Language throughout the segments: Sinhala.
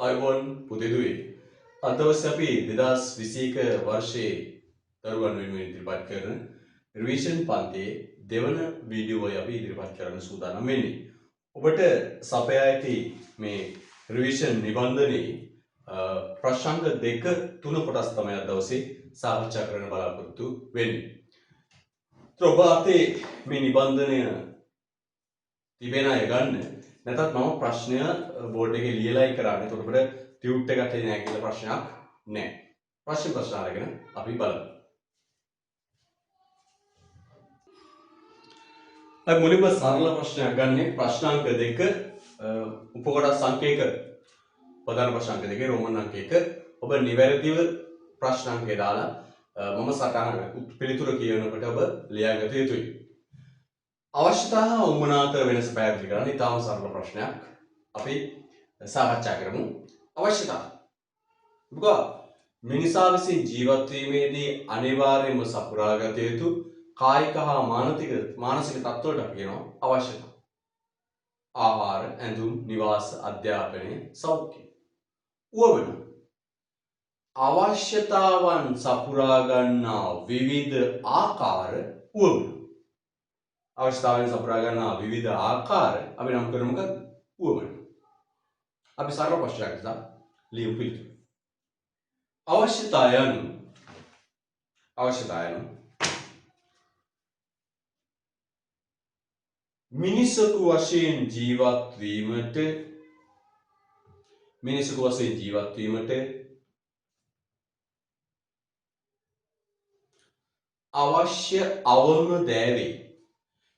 අයිබෝන් පුතේදුවේ අදවස් අපි 2021 වර්ෂයේ දරුවන් වෙනුවෙන් ඉදිරිපත් කරන රිවිෂන් පන්තියේ දෙවන වීඩියෝය අපි ඉදිරිපත් කරන්න සූදානම් වෙන්නේ. ඔබට සපයා ඇති මේ රිවිෂන් නිබන්ධනයේ ප්‍රශ්න දෙක තුන කොටස් තමයි අද දවසේ සාකච්ඡා කරන්න බලාපොරොත්තු වෙන්නේ. ඔබ අතේ මේ නිබන්ධනය තිබෙන අය ගන්න නැත්නම් මම ප්‍රශ්නය බෝඩ් එකේ ලියලායි කරන්නේ. එතකොට අපිට ටියුට් එකක් එන්නේ නැහැ කියලා ප්‍රශ්නයක් නැහැ. ප්‍රශ්න අරගෙන අපි බලමු. අපි මුලින්ම සරල ප්‍රශ්නයක් ගන්න. ප්‍රශ්නාංක 2 උපකොටස් අංක 1 ප්‍රධාන ප්‍රශ්නාංක 2 රෝමන් අංක 1 ඔබ නිවැරදිව ප්‍රශ්නාංකය දාලා මම සටහන පිළිතුර කියනකොට ඔබ ලියාගත යුතුයි. අවශ්‍යතා හා උවමනා අතර වෙනස පැහැදිලි කරන්න ඉතාම සරල ප්‍රශ්නයක් අපි සාකච්ඡා කරමු. අවශ්‍යතා. මොකද මිනිසා විසින් ජීවත් වීමේදී අනිවාර්යයෙන්ම සපුරාගත යුතු කායික හා මානසික තත්ත්වවලට අපි කියනවා අවශ්‍යතා. ආහාර, ඇඳුම්, නිවාස, අධ්‍යාපනය, සෞඛ්‍ය. උවමනා. අවශ්‍යතාවන් සපුරා ගන්නා විවිධ ආකාර උවමනා. අවශ්‍යතාවයන් සපුරා ගන්නා විවිධ ආකාර අපි නම් කරමු මොකක්ද? උවමනා. අපි සරල ප්‍රශ්නයක් ගත්තා. ලියමු පිළිතුර. අවශ්‍යතා යනු මිනිසෙකු වශයෙන් ජීවත් වීමට අවශ්‍ය අවම දෑ වේ.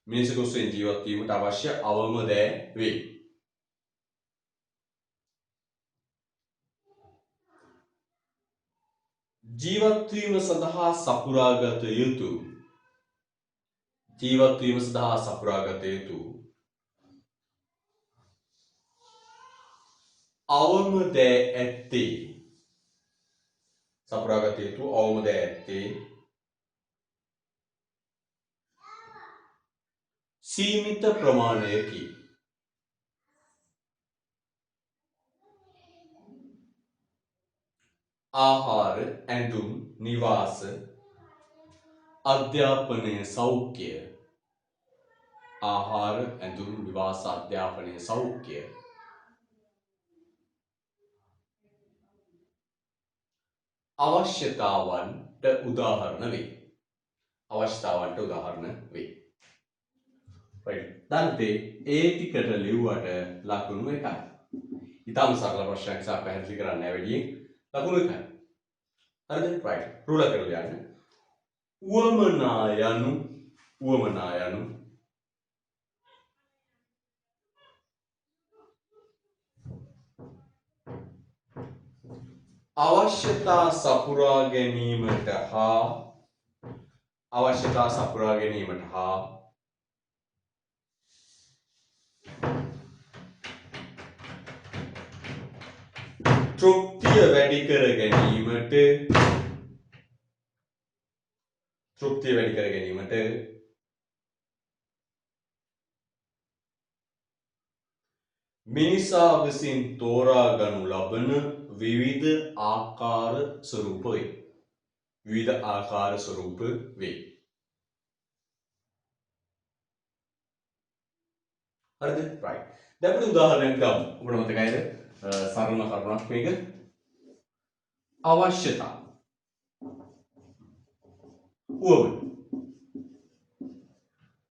මිනිසෙකු වශයෙන් ජීවත් වීමට අවශ්‍ය අවම දෑ වේ. ජීවත් වීම සඳහා සපුරාගත යුතු අවම දෑ ඇත්තේ සීමිත ප්‍රමාණයකි. ආහාර, ඇඳුම්, නිවාස, අධ්‍යාපනය, සෞඛ්‍ය. ආහාර, ඇඳුම්, නිවාස, අධ්‍යාපනය, සෞඛ්‍ය. අවශ්‍යතාවන්ට උදාහරණ වේ. right. දන්තේ ඒ ටිකට ලිව්වට ලකුණු 1යි. ඊටම සරල ප්‍රශ්නයක් නිසා පැහැදිලි කරන්න වැඩියෙන් ලකුණු 1යි. හරිද? right. රූල කරලා යන්න. උවමනා යනු අවශ්‍යතා සපුරා ගැනීමට හා තෘප්තිය වැඩි කර ගැනීමට මිනිසා විසින් තෝරා ගනු ලබන විවිධ ආකාර ස්වරූප වේ. හරිද? right. දැන් අපි උදාහරණයක් ගමු. ඔබට මතකයිද? සරල කරුණක් මේක. අවශ්‍යතා. උවමන.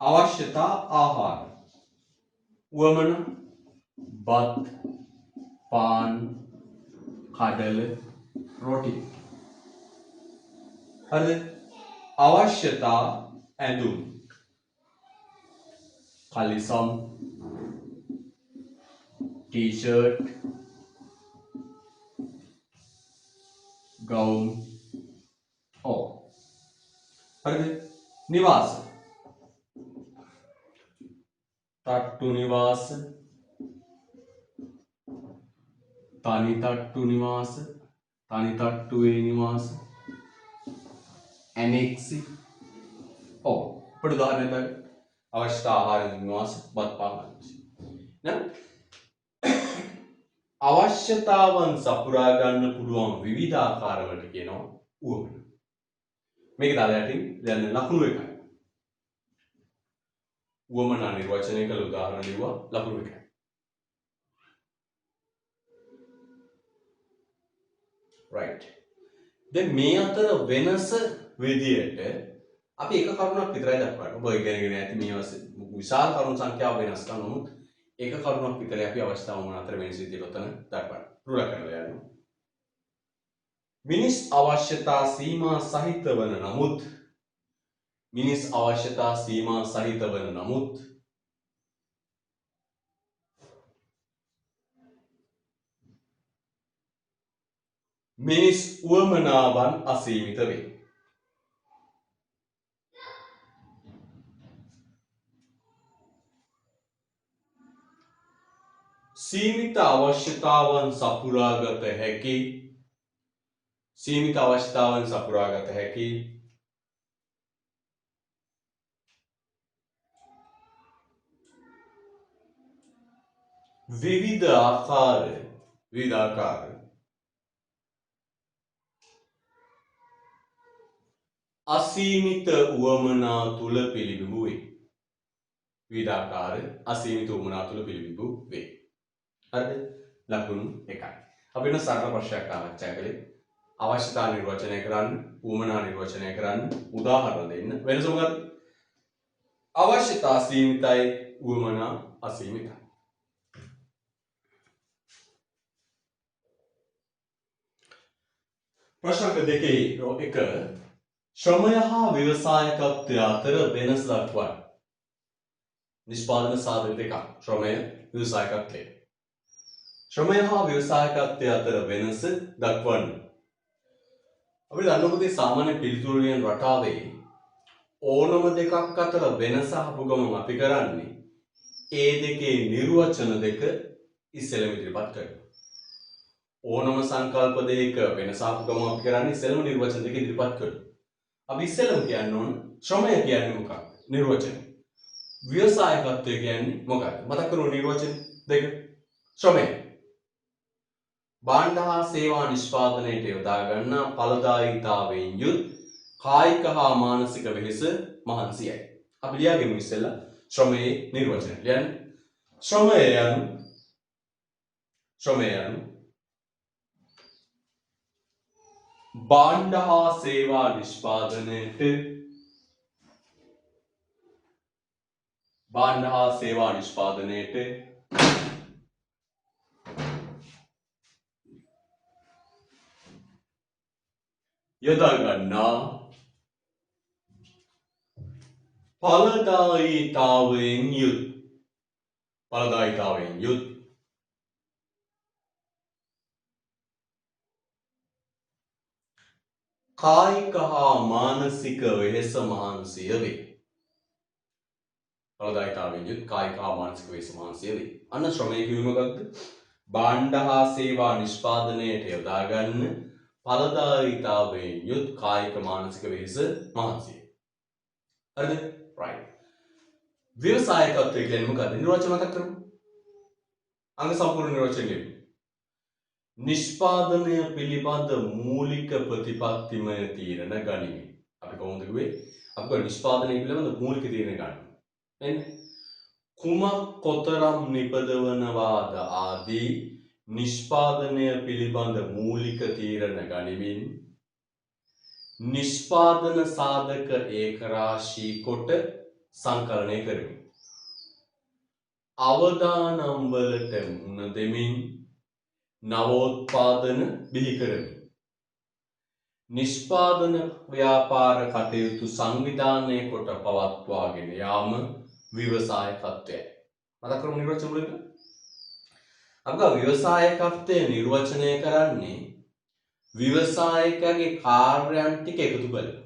අවශ්‍යතා ආහාර. උවමන බත්, පාන්, කඩල, රොටි. හරිද? අවශ්‍යතා ඇඳුම්. කලිසම්, टी-शर्ट, गाउन, हरिद? निवास. तट्टु निवास, तानी तट्टु निवास, तानी तट्टुवे निवास, एनेक्सी. उदाहरण අවශ්‍ය ආහාර නිවාස බත් පාන. නේද? අවශ්‍ය අවශ්‍යතාවන් සපුරා ගන්න පුළුවන් විවිධ ආකාරවලට කියනවා උවමන. මේක දාලා යටින් දැන් ලකුණු එකයි. උවමනා නිර්වචනය කළ උදාහරණ ලිව්වා ලකුණු එකයි. right. දැන් මේ අතර වෙනස විදියට අපි එක කරුණක් විතරයි දක්වන්නේ. ඔබ ඉගෙනගෙන ඇති මේ විශාල කරුණු සංඛ්‍යාව වෙනස්කම් නමුත් එක කරුණක් විතරයි අපි අවස්ථාව මොන අතර වෙනස විදියට උතන දක්වන්නේ. රුල කරලා යනවා. මිනිස් අවශ්‍යතා සීමා සහිත වන නමුත් මිනිස් අවශ්‍යතා සීමා සහිත වන නමුත් මිනිස් උවමනාවන් අසීමිත වේ. සීමිත අවශ්‍යතාවන් සපුරාගත හැකි විවිධ ආකාර අසීමිත උවමනා තුල පිළිබිඹු වේ. විවිධාකාර අසීමිත උවමනා තුල පිළිබිඹු වේ. හරිද? ලකුණු 1යි. අපි වෙන සරල ප්‍රශ්නයක් ආරක්ෂා කළේ. අවශ්‍යතා නිර්වචනය කරන්න, උවමනා නිර්වචනය කරන්න, උදාහරණ දෙන්න. වෙනස මොකක්ද? අවශ්‍යතා සීමිතයි, උවමනා අසීමිතයි. ප්‍රශ්න දෙකේ එක ශ්‍රමය හා ව්‍යවසායකත්වය අතර වෙනස දක්වන්න. නිෂ්පාදන සාධක දෙකක්. ශ්‍රමය, ව්‍යවසායකත්වය. ශ්‍රමය හා ව්‍යවසායකත්වය අතර වෙනස දක්වන්න. අපි දන්නකොටේ සාමාන්‍ය පිළිතුරු ලියන රටාවේ ඕනම දෙකක් අතර වෙනස අපු ගමන් අපි කරන්නේ ඒ දෙකේ නිර්වචන දෙක ඉස්සෙල්ලම ඉදිරිපත් කරනවා. ඕනම සංකල්ප දෙක වෙනස අපු ගමන් අපි කරන්නේ ඉස්සෙල්ලම නිර්වචන දෙක ඉදිරිපත් කරනවා. අපි ඉස්සෙල්ලම කියන්න ඕන ශ්‍රමය කියන්නේ මොකක්ද? නිර්වචන. ව්‍යවසායකත්වය කියන්නේ මොකක්ද? මතක් කරගන්න නිර්වචන දෙක. ශ්‍රමය භාණ්ඩ හා සේවා නිෂ්පාදනයට යොදා ගන්නා ඵලදායීතාවයෙන් යුත් කායික හා මානසික වෙහෙස මහන්සියයි. අපි ලියාගෙමු ඉස්සෙල්ලා ශ්‍රමයේ නිර්වචනය. ලියන්න. ශ්‍රමය යනු භාණ්ඩ හා සේවා නිෂ්පාදනයට යොදා ගන්නා ඵලදායීතාවයෙන් යුත් කායික හා මානසික වෙහෙස මහන්සිය වේ. ඵලදායීතාවයෙන් යුත් කායික හා මානසික වෙහෙස මහන්සිය වේ. අන්න ශ්‍රමය කිව්වෙ මොකක්ද? භාණ්ඩ හා සේවා නිෂ්පාදනයට යොදා ගන්න ඵලදායීතාවයෙන් යුත් කායික මානසික වෙහෙස මහන්සිය. හරිද? right. ව්‍යවසායකත්වය කියන්නේ මොකක්ද? නිර්වචන මතක් කරමු. අංග සම්පූර්ණ නිර්වචනය ලියමු. නිෂ්පාදනය පිළිබඳ මූලික ප්‍රතිපත්තිමය තීරණ ගනිමින්. අපි කොහොමද කිව්වේ? අපි නිෂ්පාදනය පිළිබඳ මූලික තීරණ ගන්න. එන්න. කුමක් කොතරම් නිපදවනවාද ආදී නිෂ්පාදනය පිළිබඳ මූලික තීරණ ගනිමින් නිෂ්පාදන සාධක ඒකරාශී කොට සංකලනය කරමි. අවදානම් වලට මුහුණ දෙමින් නවෝත්පාදන බිහි කරමි. නිෂ්පාදන ව්‍යාපාර කටයුතු සංවිධානය කොට පවත්වාගෙන යාම ව්‍යවසායකත්වයයි. මතක් කරමු නිර්වචන වලින්. අපි ව්‍යවසායකත්වය නිර්වචනය කරන්නේ ව්‍යවසායකගේ කාර්යයන් ටික එකතු කරලා.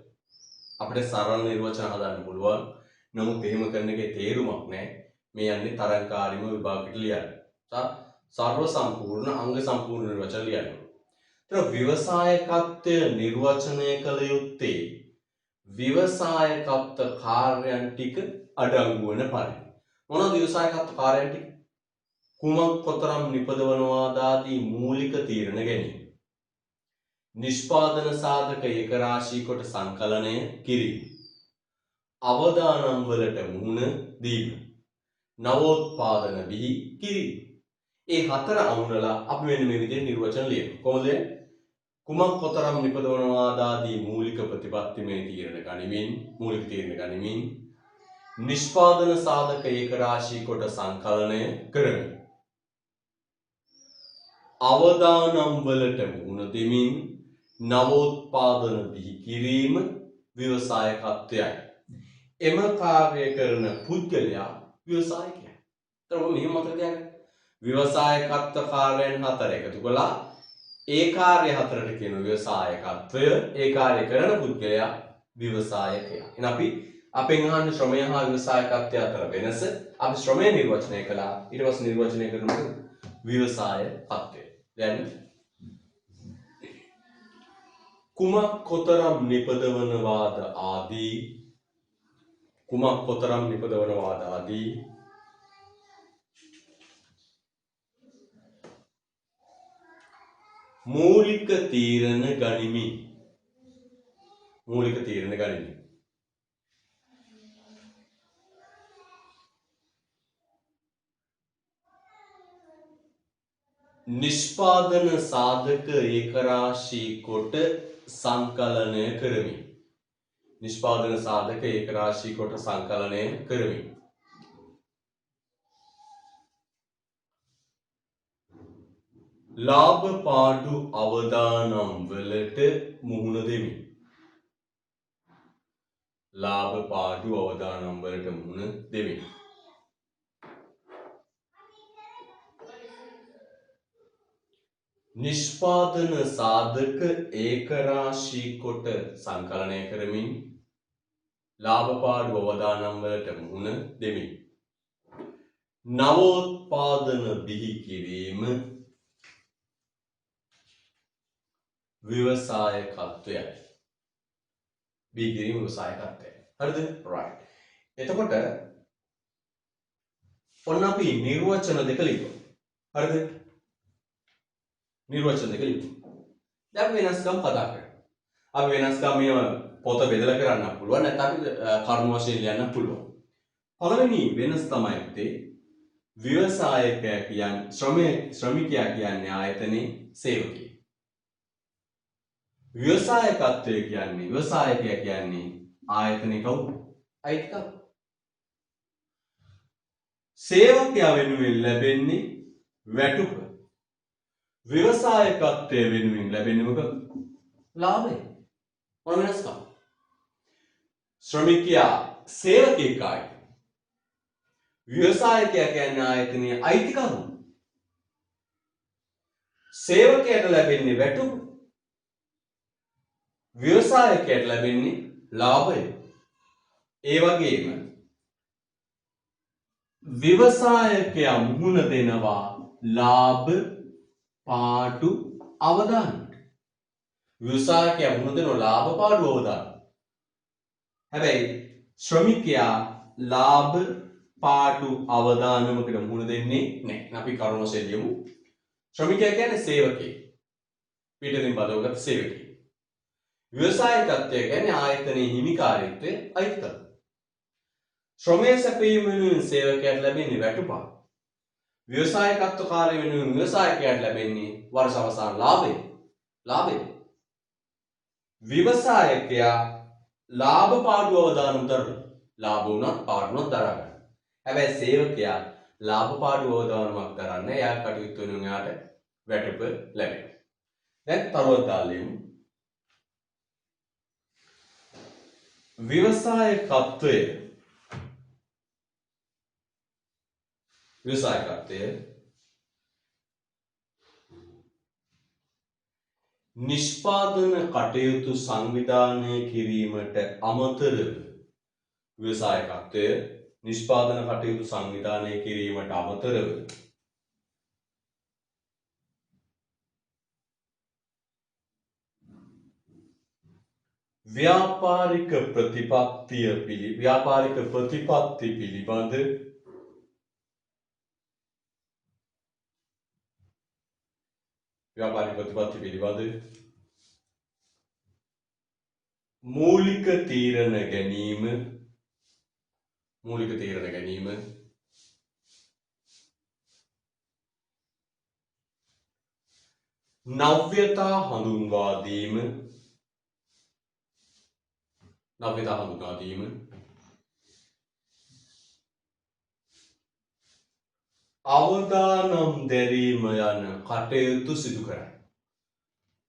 අපිට සරල නිර්වචන හදන්න පුළුවන්. නමුත් එහෙම කරන එකේ තේරුමක් නැහැ. මේ යන්නේ තරංකාරීම විභාගයට ලියන්න. සර්ව සම්පූර්ණ අංග සම්පූර්ණ නිර්වචන ලියන්න. ඒතර ව්‍යවසායකත්වය නිර්වචනය කළ යුත්තේ ව්‍යවසායකත්ව කාර්යයන් ටික අඩංගු වන පරිදි. මොනවද ව්‍යවසායකත්ව කාර්යයන් ටික? කුමක් කොතරම් නිපදවනවාදාදී මූලික තීරණ ගැනීම. නිෂ්පාදන සාධක ඒක රාශී කොට සංකලනය කිරීම. අවදානම් වලට මුහුණ දීම. නවෝත්පාදන බිහි කිරීම. ඒ හතර අමුණලා අපි මෙන්න මේ විදිහට නිර්වචන ලියනවා. කොහොමද? කුමක් කොතරම් නිපදවනවාදාදී මූලික ප්‍රතිපත්තිමය තීරණ ගනිමින් මූලික තීරණ ගනිමින් නිෂ්පාදන සාධක ඒක රාශී කොට සංකලනය කරමින් අවදානම් වලට මුහුණ දෙමින් නවෝත්පාදන බිහි කිරීම ව්‍යවසායකත්වයයි. එම කාර්ය කරන පුද්ගලයා ව්‍යවසායකයා. එතකොට මෙහෙම මතක තියාගන්න. ව්‍යවසායකත්ව කාර්යයන් හතර එකතු කළා. ඒ කාර්ය හතරට කියන ව්‍යවසායකත්වය, ඒ කාර්ය කරන පුද්ගලයා ව්‍යවසායකයා. එහෙනම් අපි අපෙන් අහන්නේ ශ්‍රමය හා ව්‍යවසායකත්වය අතර වෙනස. අපි ශ්‍රමය නිර්වචනය කළා. ඊට පස්සේ නිර්වචනය කරනවා ව්‍යවසායකත්වය. දැන් කුමක් කොතරම් නිපදවනවාද ආදී මූලික තීරණ ගනිමින් නිෂ්පාදන සාධක ඒක රාශී කොට සංකලනය කරමින් ලාභ පාඩු අවදානම් වලට මුහුණ දෙමින් නිෂ්පාදන සාධක ඒක රාශී කොට සංකලනය කරමින් ලාභ පාඩු අවදානම් වලට මුහුණ දෙමින් නවෝත්පාදන බිහි කිරීම ව්‍යවසායකත්වයයි. හරිද? right. එතකොට ඔන්න අපි නිර්වචන දෙක ලියුවා. හරිද? නිර්වචන දෙක ලියුවා. දැන් වෙනස්කම් කතා කරමු. අපි වෙනස්කම් මේව පොත බෙදලා කරන්න පුළුවන්. නැත්නම් අපි කරුණු වශයෙන් ලියන්න පුළුවන්. පළවෙනි වෙනස තමයි ව්‍යවසායකයා කියන්නේ ශ්‍රමිකයා කියන්නේ ආයතනයේ සේවකයෙක්. ව්‍යවසායකයා කියන්නේ ආයතනයේ කවුද? අයිතිකරු. සේවකයා වෙනුවෙන් ලැබෙන්නේ වැටුප. ව්‍යවසායකත්වය වෙනුවෙන් ලැබෙන්නේ මොකද? ලාභය. මොන වෙනස්කම්? ශ්‍රමිකයා සේවකයෙක්යි. ව්‍යවසායකයා කියන්නේ ආයතනයේ අයිතිකරු. සේවකයාට ලැබෙන්නේ වැටුප. ව්‍යවසායකයාට ලැබෙන්නේ ලාභය. ඒ වගේම ව්‍යවසායකයා මුහුණ දෙනවා ලාභ පාඩු අවදානට. ව්‍යවසායකයා මුහුණ දෙනවා ලාභ පාඩු අවදානට. හැබැයි ශ්‍රමිකයා ලාභ පාඩු අවදානමකට මුහුණ දෙන්නේ නැහැ. අපි කරුණ වශයෙන් ලියමු. ශ්‍රමිකයා කියන්නේ සේවකයෙක්. පිටින් බදවගත් සේවකයෙක්. ව්‍යවසායකත්වය කියන්නේ ආයතනයේ හිමිකාරීත්වයේ අයිතිකරු. ශ්‍රමය සැපයීම වෙනුවෙන් සේවකයාට ලැබෙන්නේ වැටුපක්. ව්‍යවසායකත්ව කාර්ය වෙනුවෙන් ව්‍යවසායකයාට ලැබෙන්නේ වර්ෂ අවසාන ලාභය. ව්‍යවසායකයා ලාභ පාඩු අවදානම් දරනවා. ලාභ වුණත් පාඩු වුණත් දරා ගන්න. හැබැයි සේවකයා ලාභ පාඩු අවදානමක් දරන්නේ. එයා කටයුතු වෙනුවෙන් එයාට වැටුප ලැබෙනවා. දැන් තරුවත් දාලෙමු. ව්‍යවසායකත්වය නිෂ්පාදන කටයුතු සංවිධානය කිරීමට අමතරව ව්‍යාපාරික ප්‍රතිපත්ති පිළිබඳ ව්‍යාපාරික ප්‍රතිපත්ති පිළිබඳ මූලික තීරණ ගැනීම නව්‍යතා හඳුන්වා දීම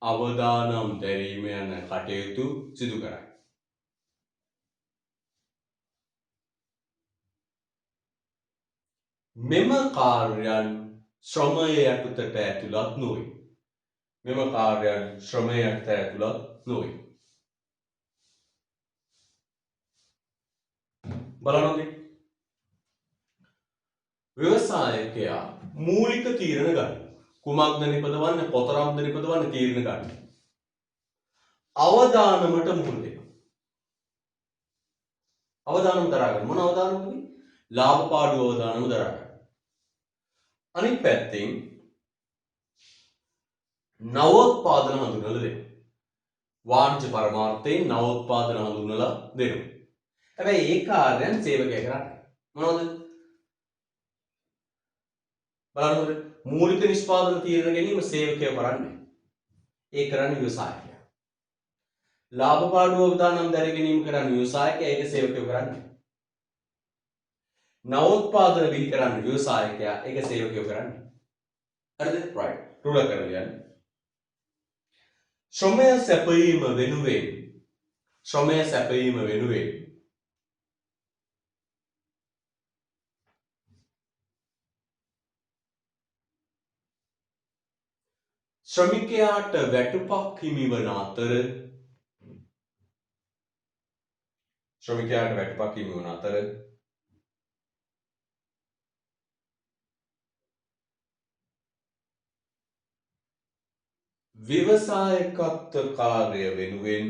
අවදානම් දැරීම යන කටයුතු සිදු කරයි. මෙම කාර්යයන් ශ්‍රමය යටතට ඇතුළත් නොවේ. බලන්න ව්‍යවසායකයා මූලික තීරණ ගන්න. කුමක්ද නිපදවන්න, කොතරම්ද නිපදවන්න තීරණ ගන්න. අවදානමට මුහුණ දෙනවා. අවදානම දරා ගන්න. මොන අවදානමද? ලාභ පාඩු අවදානම දරා ගන්න. අනිත් පැත්තෙන් නවෝත්පාදන හඳුන්වලා දෙනවා. වාණිජ්‍ය පරමාර්ථයෙන් නවෝත්පාදන හඳුන්වලා දෙනවා. හැබැයි ඒ කාර්යයන් සේවකයා කරන්නේ. මොනවද? බලන්න මූලික නිෂ්පාදන තීරණ ගැනීම සේවකයා කරන්නේ. ඒ කරන්නේ ව්‍යවසායකයා. ලාභ පාඩු අවදානම් දැර ගැනීම කරන්නේ ව්‍යවසායකයා, ඒක සේවකයා කරන්නේ. නවෝත්පාදන බිහි කරන්නේ ව්‍යවසායකයා, ඒක සේවකයා කරන්නේ. හරිද? right. රුල කරලා යන්න. ශ්‍රමය සැපයීම වෙනුවෙන් ශ්‍රමිකයාට වැටුපක් හිමිවන අතර ව්‍යවසායකත්ව කාර්ය වෙනුවෙන්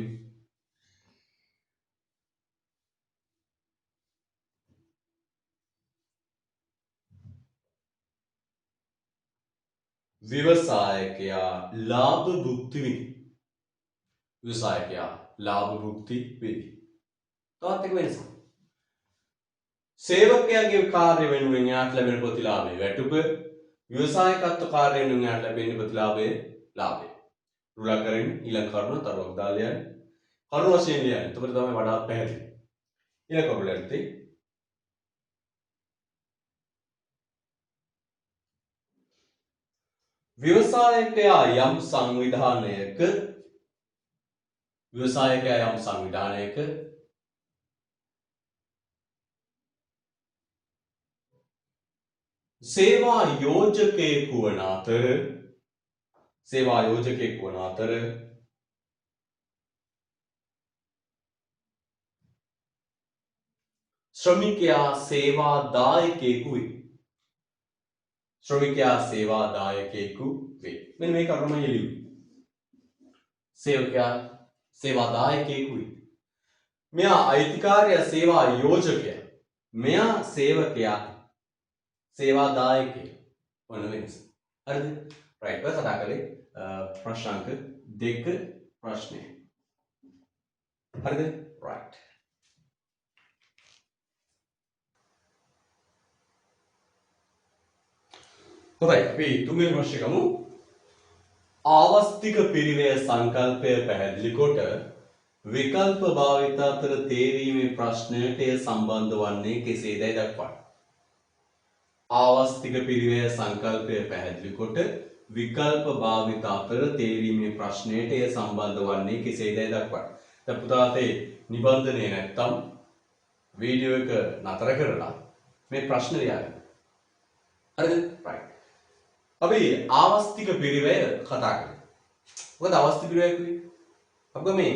ව්‍යවසායකයා ලාභ භුක්ති විඳි. තවත් එක වෙනසක්. සේවකයාගේ කාර්ය වෙනුවෙන් යාට ලැබෙන ප්‍රතිලාභය වැටුප, ව්‍යවසායකත්ව කාර්ය වෙනුවෙන් යාට ලැබෙන ප්‍රතිලාභය ලාභය. රුලා කරගෙන ඊළඟ කරුණ තරුවක් දාලා යන්න. කරුණ වශයෙන් ලියන්න. එතකොට තමයි වඩාත් පැහැදිලි. ඊළඟ කරුණ ඇත්තේ ව්‍යවසායකයා යම් සංවිධානයක සේවා යෝජකයෙකු වන අතර ශ්‍රමිකයා සේවාදායකයෙකු වේ. මෙන්න මේ කරුණම එළියු. සේවකයා සේවාදායකයෙකු වේ. මෙයා අයිතිකාරයා සේවා යෝජකයා. මෙයා සේවකයා සේවාදායකයා. වන වෙනස. හරිද? right. ඔය කතා කරේ ප්‍රශ්නාංක 2 ප්‍රශ්නේ. හරිද? right. හොඳයි අපි තුන්වෙනි ප්‍රශ්නේ ගමු. ආවස්තික පිරිවැය සංකල්පය පැහැදිලි කොට විකල්ප භාවිත අතර තේරීමේ ප්‍රශ්නයට එය සම්බන්ධ වන්නේ කෙසේදයි දක්වන්න. ආවස්තික පිරිවැය සංකල්පය පැහැදිලි කොට විකල්ප භාවිත අතර තේරීමේ ප්‍රශ්නයට එය සම්බන්ධ වන්නේ කෙසේදයි දක්වන්න. දැන් පුතාතේ නිබන්ධනය නැත්තම් වීඩියෝ එක නතර කරලා මේ ප්‍රශ්න ලියන්න. හරිද? right. අපි ආවස්තික පිරිවැය කතා කරමු. මොකද ආවස්තික පිරිවැය කියන්නේ? අපි මේ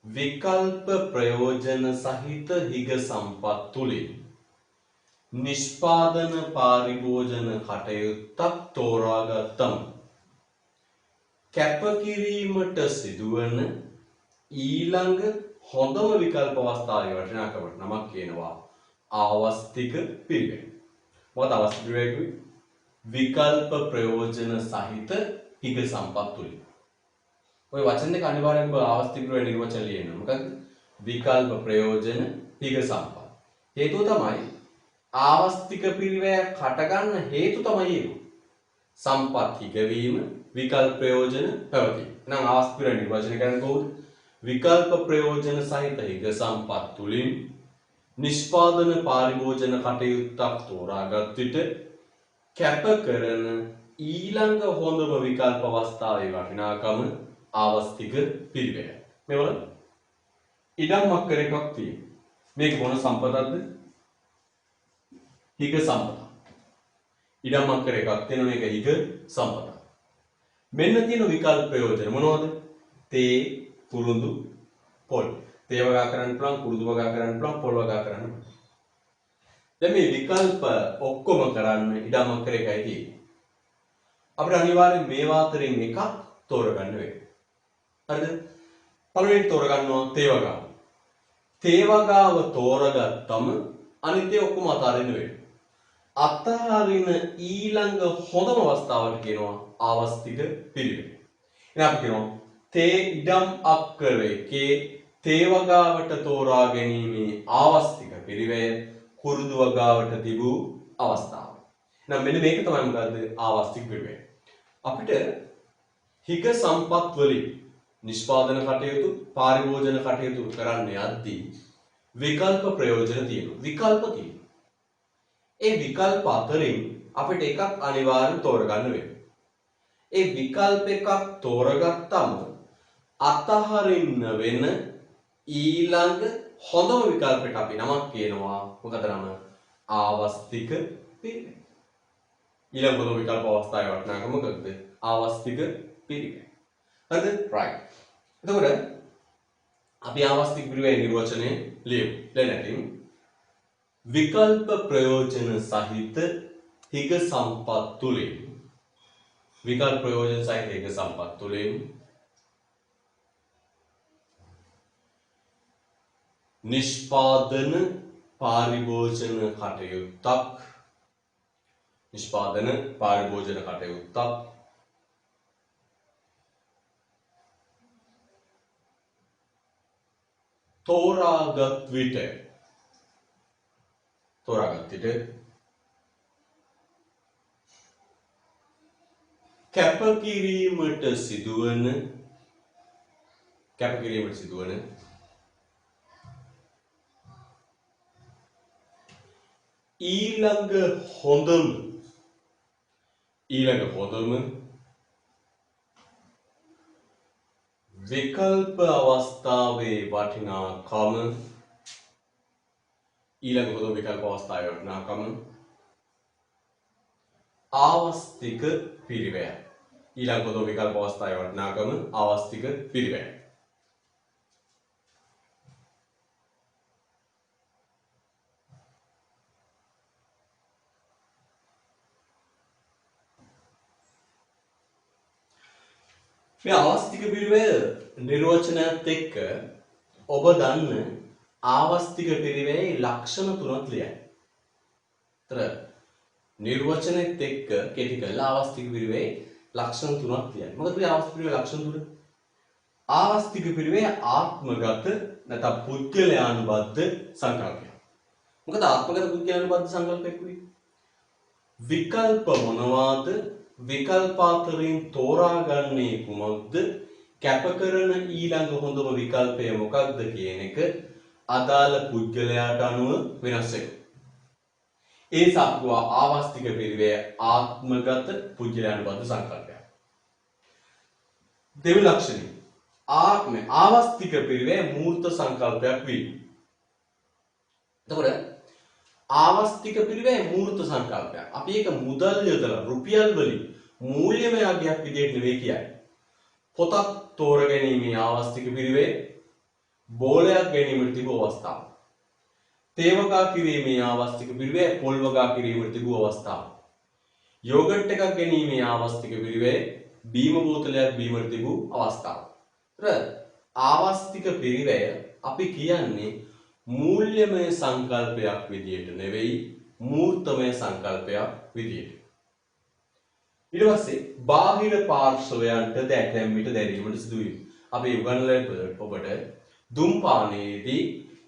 විකල්ප ප්‍රයෝජන සහිත හිග සම්පත් තුලින් නිෂ්පාදන පාරිභෝජන කටයුත්තක් තෝරාගත්තම කැපකිරීමට සිදුවන ඊළඟ හොඳම විකල්ප අවස්ථාවේ වටිනාකමට නමක් කියනවා ආවස්තික පිරිවැය. මොකද ආවස්තික පිරිවැය කියන්නේ විකල්ප ප්‍රයෝජන සහිත හිග සම්පත් තුලින්. ඔය වචන දෙක අනිවාර්යෙන්ම ආවස්තික පිරිවැය නිර්වචන ලියන්න. මොකද විකල්ප ප්‍රයෝජන හිග සම්පත්. හේතුව තමයි ආවස්තික පිරිවැය කට ගන්න හේතු තමයි ඒක. සම්පත් හිගවීම විකල්ප ප්‍රයෝජන පැවතීම. එහෙනම් ආවස්තික පිරිවැය නිර්වචනය කරන්නේ කොහොමද? විකල්ප ප්‍රයෝජන සහිත හිග සම්පත් තුලින් නිෂ්පාදන පාරිභෝජන කටයුත්තක් තෝරාගත් විට කැප කරන ඊළඟ හොඳම විකල්ප අවස්ථාවේ වටිනාකම ආවස්තික පිරිවැය. මේවල ඉඩම් මක්කර එකක් තියෙනවා. මේක මොන සම්පතක්ද? හිග සම්පත. ඉඩම් මක්කර එකක් තියෙනවා මේක හිග සම්පත. මෙන්න තියෙන විකල්ප ප්‍රයෝජන මොනවද? තේ, කුරුඳු, පොල්. තේ වගා කරන්න පුළුවන්, කුරුඳු වගා කරන්න පුළුවන්, පොල් වගා කරන්න පුළුවන්. දැන් මේ විකල්ප ඔක්කොම කරන්න ඉඩම් මක්කර එකයි තියෙන්නේ. අපිට අනිවාර්යෙන් මේවා අතරින් එකක් තෝරගන්න වෙනවා. හරිද? පළවෙනි තෝරගන්නවා තේ වගාව. තේ වගාව තෝරගත්තම අනිත් ඒ ඔක්කොම අතාරින්න වෙනවා. අතාරින ඊළඟ හොඳම අවස්ථාවට කියනවා ආවස්තික පිරිවැය. එහෙනම් අපි කියනවා තේ ඉඩම් අක්කර එකේ තේ වගාවට තෝරා ගැනීමේ ආවස්තික පිරිවැය කුරුඳු වගාවට තිබූ අවස්ථාව. එහෙනම් මෙන්න මේක තමයි මොකද්ද ආවස්තික පිරිවැය. අපිට හිග සම්පත් වලින් නිෂ්පාදන කටයුතු පාරිභෝජන කටයුතු කරන්න යද්දී විකල්ප ප්‍රයෝජන තියෙනවා. විකල්ප තියෙනවා. ඒ විකල්ප අතරින් අපිට එකක් අනිවාර්යෙන් තෝරගන්න වෙනවා. ඒ විකල්ප එකක් තෝරගත්තම අතහරින්න වෙන ඊළඟ හොඳම විකල්පයට අපි නමක් කියනවා. මොකද නම? ආවස්තික පිරිවැය. ඊළඟ හොඳම විකල්ප අවස්ථාවේ වටිනාකම මොකක්ද? ආවස්තික පිරිවැය. හරිද? right. එතකොට අපි ආවස්තික පිරිවැය නිර්වචනය ලියමු. දැන් විකල්ප ප්‍රයෝජන සහිත හිග සම්පත් තුලින් විකල්ප ප්‍රයෝජන සහිත හිග සම්පත් තුලින් නිෂ්පාදන පාරිභෝජන කටයුත්තක් තෝරාගත් විට කැපකිරීමට සිදුවන ඊළඟ හොඳම විකල්ප අවස්ථාවේ වටිනාකම ආවස්තික පිරිවැය. ඊළඟ පොදු විකල්ප අවස්ථාවේ වටිනාකම ආවස්තික පිරිවැය. මේ ආවස්තික පිරිවැය නිර්වචනයත් එක්ක ඔබ දන්න ආවස්තික පිරිවැයේ ලක්ෂණ තුනක් ලියන්න. තර නිර්වචනෙත් එක්ක කෙටි කරලා ආවස්තික පිරිවැයේ ලක්ෂණ තුනක් ලියන්න. මොකද මේ ආවස්තික පිරිවැයේ ලක්ෂණ තුන? ආවස්තික පිරිවැය ආත්මගත නැත්නම් පුද්ගලයානුබද්ධ සංකල්පයක්. මොකද ආත්මගත පුද්ගලයානුබද්ධ සංකල්පයක් වෙන්නේ? විකල්ප මොනවාද? විකල්ප අතරින් තෝරාගන්නේ කුමක්ද? කැප කරන ඊළඟ හොඳම විකල්පය මොකක්ද කියන එක අදාළ පුද්ගලයාට අනුව වෙනස් වෙනවා. ඒ සත්වා ආවස්තික පිරිවැය ආත්මගත පුද්ගලයානුබද්ධ සංකල්පයක්. දෙවි ලක්ෂණය ආවස්තික පිරිවැය මූර්ත සංකල්පයක් වේ. එතකොට ආවස්තික පිරිවැය මූර්ත සංකල්පයක්. අපි ඒක මුදල් යොදලා රුපියල් වලින් මූල්‍යමය අගයක් විදිහට නෙවෙයි කියන්නේ. පොතක් තෝරගැනීමේ ආවස්තික පිරිවැය බෝලයක් ගැනීමට තිබූ අවස්ථාව. තේ වගා කිරීමේ ආවස්තික පිරිවැය පොල් වගා කිරීමට තිබූ අවස්ථාව. යෝගට් එකක් ගැනීමේ ආවස්තික පිරිවැය බීම බෝතලයක් බීමට තිබූ අවස්ථාව. ආවස්තික පිරිවැය අපි කියන්නේ මූල්‍යමය සංකල්පයක් විදියට නෙවෙයි මූර්තමය සංකල්පයක් විදියට. ඊට පස්සේ බාහිර පාර්ශවයන්ට දැක්ලැම්මිට දැරීමට සිදුවීම. අපි උගන්වලා ඔබට දුම්පානයේදී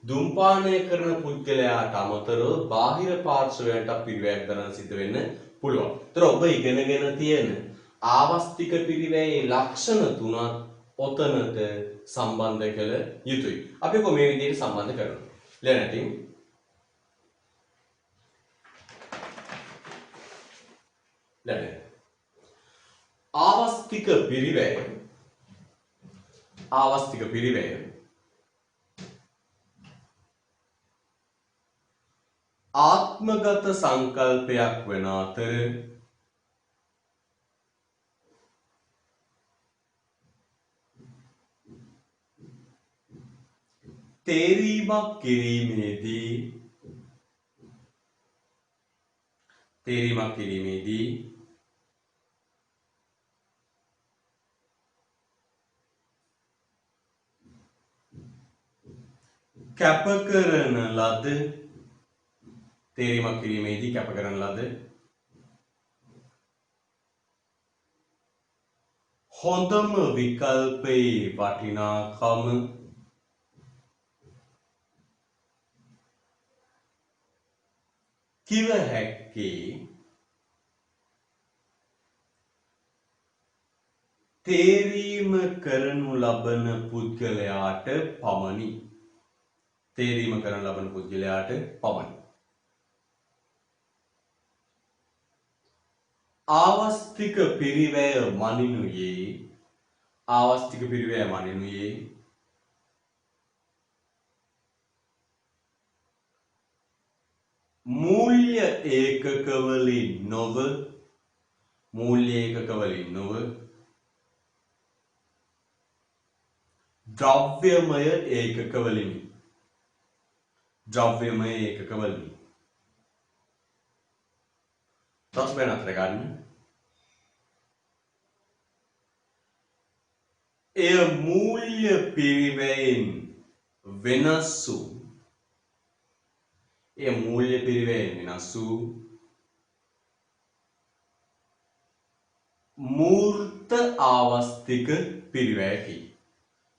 දුම්පානය කරන පුද්ගලයාට අමතරව බාහිර පාර්ශවයන්ට පිරිවැයක් දරන්න සිද්ධ වෙන්න පුළුවන්. ඒතර ඔබ ඉගෙනගෙන තියෙන ආවස්තික පිරිවැයේ ලක්ෂණ තුනක් ඔතනට සම්බන්ධ කළ යුතුයි. අපි කොහොම මේ විදිහට සම්බන්ධ කරනවා. ලියන්න ආවස්තික පිරිවැය ආත්මගත සංකල්පයක් වන අතර තේරීමක් කිරීමේදී කැප කරන ලද හොඳම විකල්පයේ වටිනාකම කිව හැක්කේ තේරීම කරනු ලබන පුද්ගලයාට පමණි. ආවස්තික පිරිවැය මනිනුයේ මූල්‍ය ඒකකවලින් නොව ද්‍රව්‍යමය ඒකකවලිනි. ප්‍රශ්න අතර ගන්න. එය මූල්‍ය පිරිවැයෙන්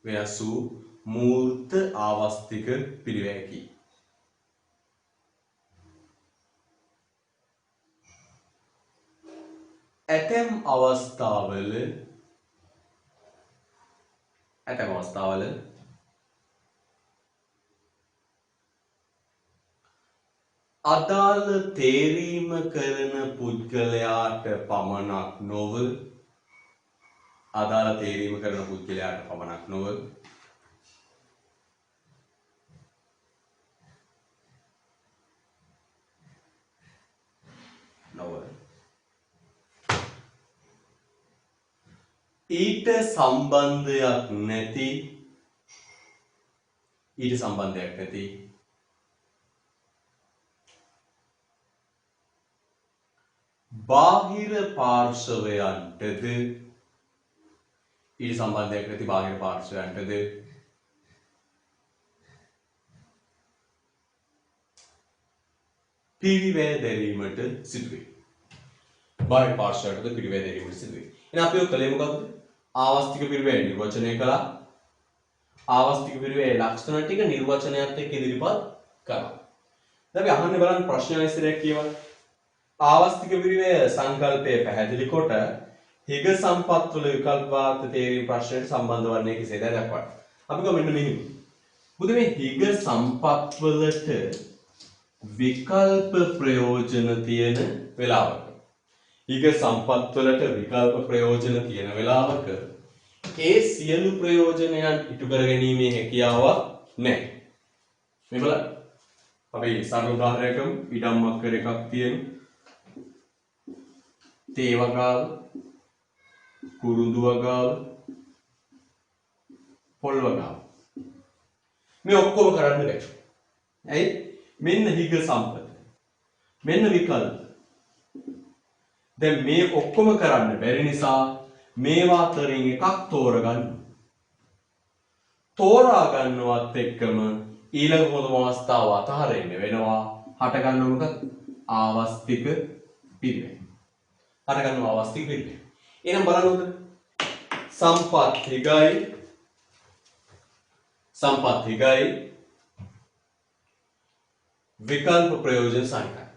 වෙනස් වූ මූර්ත ආවස්තික පිරිවැයකි. ඇතැම් අවස්ථාවල අදාළ තේරීම කරන පුද්ගලයාට පමණක් නොව ඊට සම්බන්ධයක් නැති බාහිර පාර්ශවයන්ටද පිරිවැය දැරීමට සිදුවේ. එහෙනම් අපි ඔය කලේ මොකද්ද? ආවස්තික පිරිවැය නිර්වචනය කළා. ආවස්තික පිරිවැයේ ලක්ෂණ ටික නිර්වචනයත් එක්ක ඉදිරිපත් කරා. දැන් අපි අහන්න බලන්න ප්‍රශ්න විස්තරයක් කියවන්න. ආවස්තික පිරිවැය සංකල්පය පැහැදිලි කොට හිග සම්පත්වල විකල්පවාද තේරීම් ප්‍රශ්නයට සම්බන්ධ වන්නේ කෙසේද දක්වන්න. අපි කොහොම මෙන්න මෙහෙම. මොකද මේ හිග සම්පත්වලට විකල්ප ප්‍රයෝජන තියෙන වෙලාවක ඒ සියලු ප්‍රයෝජනයන් ඉටු කර ගැනීමේ හැකියාවක් නැහැ. මේ බලන්න. අපි සරල උදාහරණයකම ඉඩම් අක්කර එකක් තියෙන තේ වගාව, කුරුඳු වගාව, පොල් වගාව. මේ ඔක්කොම කරන්න බැහැ. ඇයි? මෙන්න හිග සම්පත. මෙන්න විකල්ප. දැන් මේ ඔක්කොම කරන්න බැරි නිසා මේවා අතරින් එකක් තෝරගන්න. තෝරා ගන්නවත් එක්කම ඊළඟ හොඳම අවස්ථාව අතහරින්න වෙනවා. හට ගන්න මොකද? ආවස්තික පිරිවැය. හට ගන්නවා ආවස්තික පිරිවැය. එහෙනම් බලන්න උතන සම්පත්තිකයි විකල්ප ප්‍රයෝජන සංඛ්‍යා.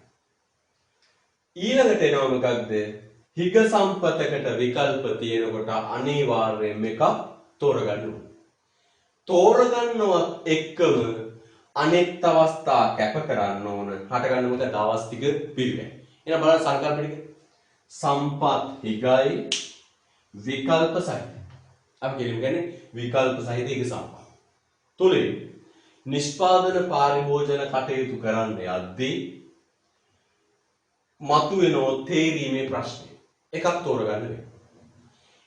ඊළඟට එනවා මොකක්ද? හිග සම්පතකට විකල්ප තියෙනකොට අනිවාර්යයෙන්ම එකක් තෝරගන්න ඕනේ. තෝරගන්නවත් එක්කම අනෙක් අවස්ථා කැප කරන්න ඕන. හටගන්න මොකද ආවස්තික පිරිවැය. එහෙනම් බලන්න සංකල්ප ටික. සම්පත්තිකයි විකල්ප සහිත. අපි කියන්නේ විකල්ප සහිත එක සම්පත්. තුලින් නිෂ්පාදන පරිභෝජන කටයුතු කරන්න යද්දී මතුවෙනෝ තේරීමේ ප්‍රශ්නය. එකක් තෝරගන්න වෙනවා.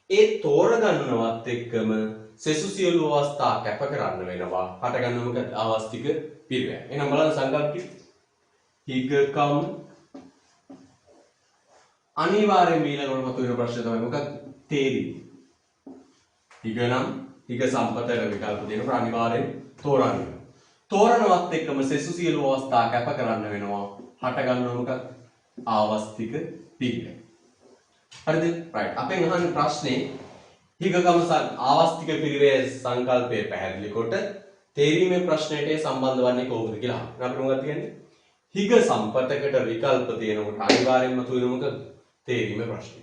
ඒ තෝරගන්නවත් එක්කම සෙසු සියලු අවස්ථා කැප කරන්න වෙනවා. හටගන්න මොකද ආවස්තික පිරිවැය. එහෙනම් බලන්න සංකල්ප ටික. හිගකම් අනිවාර්යයෙන්ම ඊළඟට මතුවෙන ප්‍රශ්නේ තමයි මොකක්ද? තේරීම. හිගනම් හිග සම්පතට විකල්ප දෙනකොට අනිවාර්යෙන් තෝරන්න. තෝරනවත් එක්කම සෙසු සියලු අවස්ථා කැප කරන්න වෙනවා. හට ගන්නවා මොකක්ද? ආවස්තික පිරිවැය. හරිද? රයිට්. අපෙන් අහන ප්‍රශ්නේ හිගකම ආවස්තික පිරිවැය සංකල්පය පැහැදිලි කොට තේරීමේ ප්‍රශ්නයට සම්බන්ධ වන්නේ කොහොමද කියලා. අපිට මොකක්ද කියන්නේ? හිග සම්පතකට විකල්ප තියෙනකොට අනිවාර්යෙන්ම තුන මොකද? තේරීමේ ප්‍රශ්නය.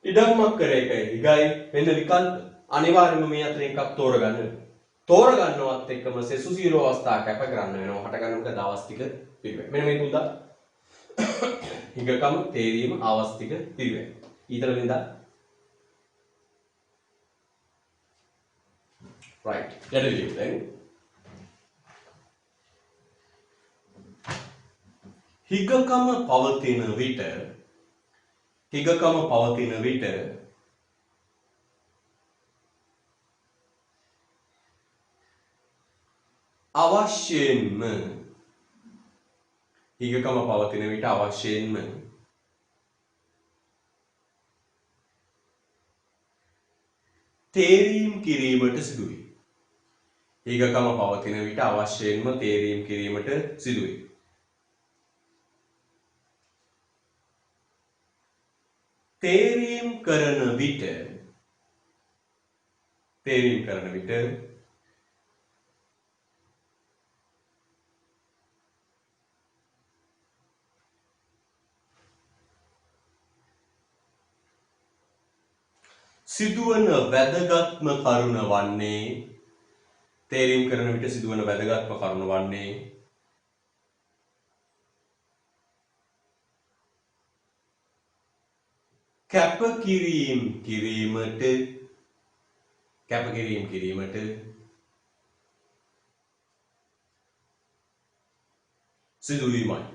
ඉඩම්මක් කර එකයි හිගයි වෙන විකල්ප අනිවාර්යයෙන්ම මේ අතර එකක් තෝරගන්න වෙනවා. තෝරගන්නවත් එක්කම සෙසු සියලු අවස්ථා කැප කරන්න වෙනවා. හට ගන්න මොකද ආවස්තික පිරිවැය. මෙන්න මේ තුන හිගකම තේරීම ආවස්තික පිරිවැය. ඊතල වෙනදා right ගැටලිය දැන් හිගකම පවතින විට අවශ්‍යයෙන්ම තේරීම් කිරීමට සිදුවේ. හිගකම පවතින විට අවශ්‍යයෙන්ම තේරීම් කිරීමට සිදුවේ. තේරීම් කරන විට සිදුවන වැදගත්ම කරුණ වන්නේ කැපකිරීම කිරීමට සිදුවීමයි.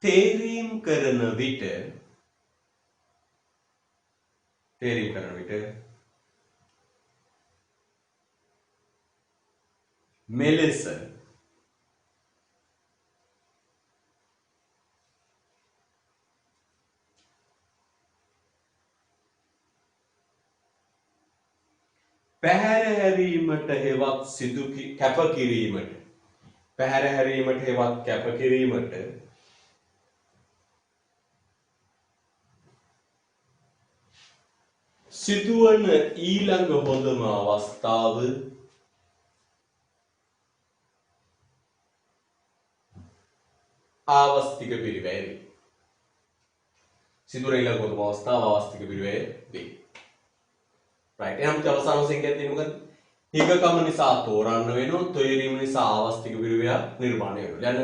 තේරීම් කරන විට මෙලෙස පැහැරහැරීමට හෙවත් කැපකිරීමට සිදුවන ඊළඟ හොඳම අවස්ථාව ආවස්තික පිරිවැය වේ. සිදුවන ඊළඟ හොඳම අවස්ථාව ආවස්තික පිරිවැය වේ. right එහෙනම් අවසාන වශයෙන් කියන්නේ මොකද? හිගකම නිසා තෝරන්න වෙනවා. තේරීම නිසා ආවස්තික පිරිවැය නිර්මාණය වෙනවා. දැන්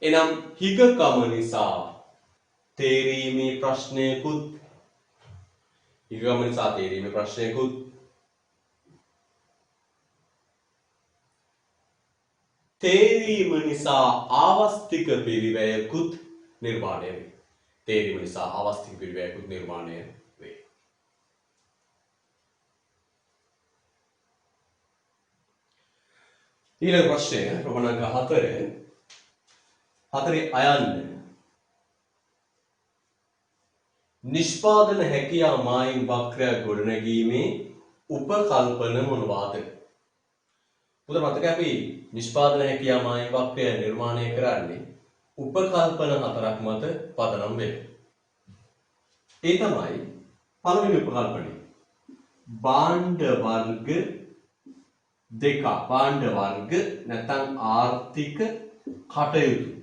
එහෙනම් හිගකම නිසා තේරීමේ ප්‍රශ්නයකුත් තේරීම නිසා ආවස්තික පිරිවැයකුත් නිර්මාණය වේ. ඊළඟ ප්‍රශ්නය ප්‍රමාණක 4 අයන්න නිෂ්පාදන හැකියා මායිම් වක්‍රයක් ගොඩනැගීමේ උපකල්පන මොනවාද? උදේ මතක අපි නිෂ්පාදන හැකියාව මායිම් වක්‍රය නිර්මාණය කරන්නේ උපකල්පන හතරක් මත පදනම් වෙලා. ඒ තමයි පළවෙනි උපකල්පනය. භාණ්ඩ වර්ග දෙක. භාණ්ඩ වර්ග නැත්නම් ආර්ථික කටයුතු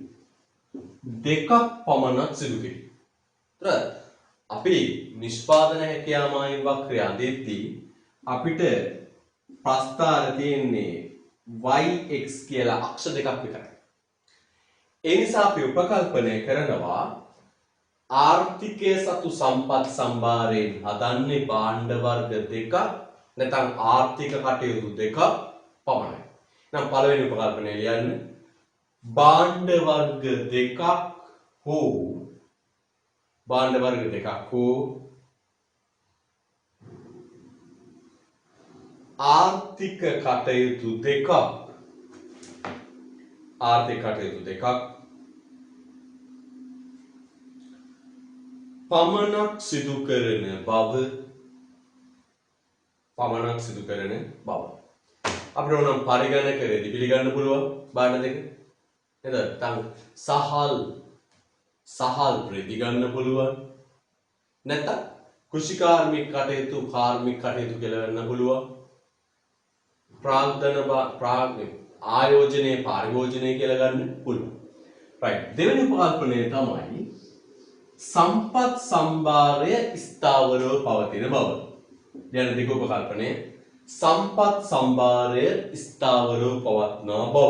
දෙකක් පමණක් සිදු කිරීම. අපි නිෂ්පාදන හැකියාව මායිම් වක්‍රය අඳෙද්දී අපිට ප්‍රස්ථාර තියෙන්නේ yx කියලා අක්ෂ දෙකක් විතරයි. ඒ නිසා අපි උපකල්පනය කරනවා ආර්ථිකයේ සතු සම්පත් සම්භාරයෙන් හදන්නේ භාණ්ඩ වර්ග දෙක නැත්නම් ආර්ථික කටයුතු දෙක පමණයි. නම් පළවෙනි උපකල්පනය ලියන්න භාණ්ඩ වර්ග දෙකක් හෝ භාණ්ඩ වර්ග දෙකක් හෝ ආර්ථික කටයුතු දෙකක් පමණක් සිදු කරන බව අපිට ඕනම් පරිගණකයේදී පිළිගන්න පුළුවන් භාණ්ඩ දෙක නේද? නැත්නම් සහල් ප්‍රතිගන්න පුළුවන් නැත්නම් කෘෂිකාර්මික කටයුතු කියලා වෙන්න පුළුවන්. ආයෝජනයේ පරිභෝජනය කියලා ගන්න පුළුවන්. right. දෙවෙනි උපකල්පනය තමයි සම්පත් සම්භාරය ස්ථාවරව පවතින බව. දැන් දෙක උපකල්පනය සම්පත් සම්භාරය ස්ථාවරව පවත්නා බව.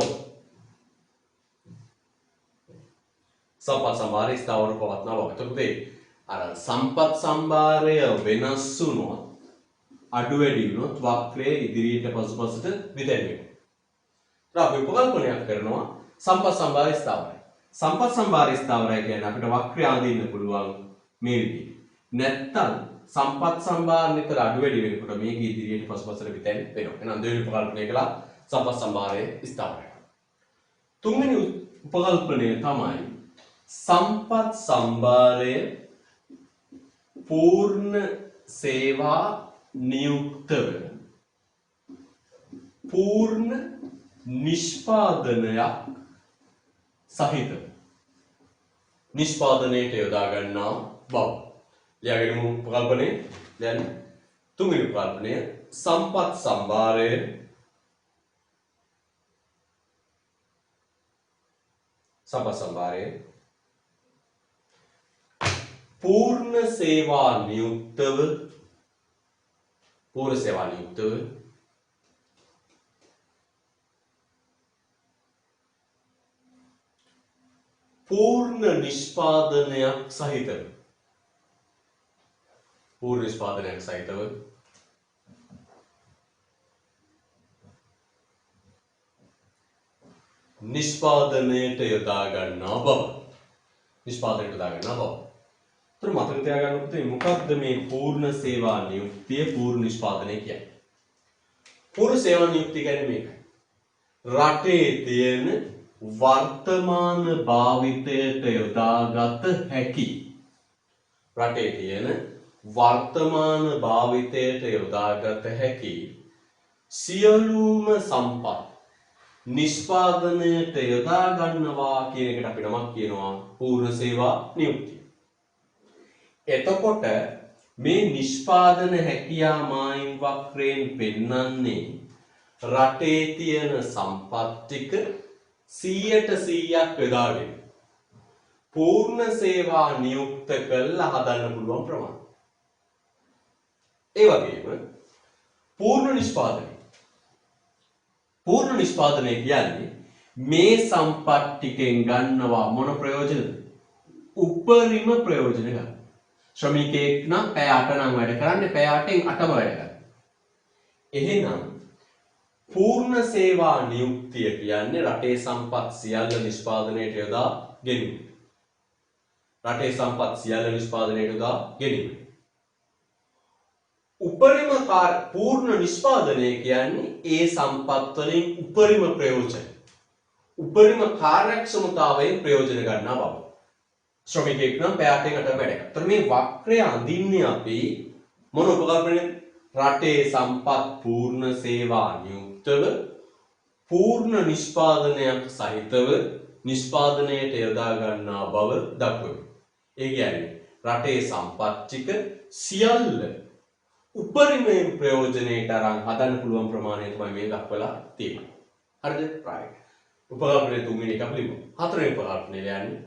සම්පත් සම්භාරය ස්ථාවරව පවත්නා බව. එතකොට අර සම්පත් සම්භාරය වෙනස් වුණොත් අඩු වැඩි වුණොත් වක්‍රය ඉදිරියට පසුපසට විදැන්වෙනවා. අපි උපකල්පනයක් කරනවා සම්පත් සම්භාරය ස්ථාවරයි. සම්පත් සම්භාරය ස්ථාවරයි කියන්නේ අපිට වක්‍රය අඳින්න පුළුවන් මේ විදිහට. නැත්තම් සම්පත් සම්භාර නිතර අඩු වැඩි වෙනකොට මේක ඉදිරියට පසුපසට විදැන්වෙනවා. එහෙනම් දෙවෙනි උපකල්පනය කළා සම්පත් සම්භාරය ස්ථාවරයි. තුන්වෙනි උපකල්පනය තමයි සම්පත් සම්භාරය පූර්ණ සේවා නියුක්තව පූර්ණ නිෂ්පාදනයක් සහිත නිෂ්පාදනයට යොදා ගන්නා බව. ලියාගෙන උපකල්පනය දැන් තුන්වෙනි උපකල්පනය සම්පත් සම්භාරය पूर्ण सेवा नियुक्तव पूर्ण निष्पादनයක් සහිතව නිෂ්පාදනයට යොදා ගන්නා බව. මතක තියාගන්න පුතේ මොකක්ද මේ පූර්ණ සේවා නියුක්තිය පූර්ණ නිෂ්පාදනය කියන්නේ? පූර්ණ සේවා නියුක්තිය කියන්නේ මේකයි. රටේ තියෙන වර්තමාන භාවිතයට යොදාගත හැකි සියලුම සම්පත් නිෂ්පාදනයට යොදා ගන්නවා කියන එකට අපි නමක් කියනවා පූර්ණ සේවා නියුක්තිය. එතකොට මේ නිෂ්පාදන හැකියා මායිම් වක්‍රයෙන් පෙන්වන්නේ රටේ තියෙන සම්පත් ටික 100% යොදාගෙන පූර්ණ සේවා නියුක්ත කරලා හදන්න පුළුවන් ප්‍රමාණය. ඒ වගේම පූර්ණ නිෂ්පාදනය කියන්නේ මේ සම්පත් ටිකෙන් ගන්නවා මොන ප්‍රයෝජනද? උපරිම ප්‍රයෝජන ගන්න. ශ්‍රමිකයෙක් නම් පැය 8 නම් වැඩ කරන්නේ පැය 8න් 8ම වැඩ කරනවා. එහෙනම් පූර්ණ සේවා නියුක්තිය කියන්නේ රටේ සම්පත් සියල්ල නිෂ්පාදනයට යොදා ගැනීම. උපරිම පූර්ණ නිෂ්පාදනය කියන්නේ ඒ සම්පත් වලින් උපරිම ප්‍රයෝජන. උපරිම කාර්යක්ෂමතාවයෙන් ප්‍රයෝජන ගන්නා බව. ශ්‍රමිකයෙක් නම් පැය 8න් 8ම වැඩ කරනවා. මේ වක්‍රය අඳින්නේ අපි මොන උපකල්පනයද? රටේ සම්පත් පූර්ණ සේවා නියුක්තව පූර්ණ නිෂ්පාදනයක් සහිතව නිෂ්පාදනයට යොදා ගන්නා බව දක්වයි. ඒ කියන්නේ රටේ සම්පත් ටික සියල්ල උපරිමයෙන් ප්‍රයෝජනයට අරන් හදන්න පුළුවන් ප්‍රමාණය තමයි මේ දක්වලා තියෙන්නේ. හරිද? right. උපකල්පනයේ තුන්වෙනි එක අපි ලියමු. හතරවෙනි උපකල්පනය යන්නේ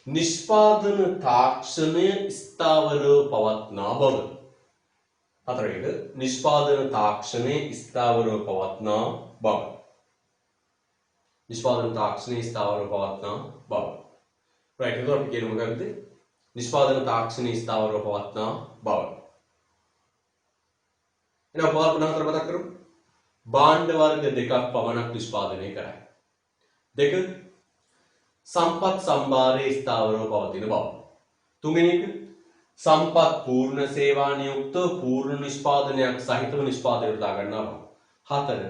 නිෂ්පාදන තාක්ෂණය ස්ථාවරව පවත්නා බව. හතරවෙනි එක නිෂ්පාදන තාක්ෂණය ස්ථාවරව පවත්නා බව. නිෂ්පාදන තාක්ෂණය ස්ථාවරව පවත්නා බව. right. ඒක අපි කියමු මොකක්ද? නිෂ්පාදන තාක්ෂණය ස්ථාවරව පවත්නා බව. එනවා උපකල්පන හතර මතක් කරමු. භාණ්ඩ වර්ග දෙකක් පමණක් නිෂ්පාදනය කරයි. දෙක සම්පත් සම්භාරයේ ස්ථාවරව පවතින බව. තුන්වෙනි එක සම්පත් පූර්ණ සේවා නියුක්තව පූර්ණ නිෂ්පාදනයක් සහිතව නිෂ්පාදනයට දා ගන්නා බව. හතර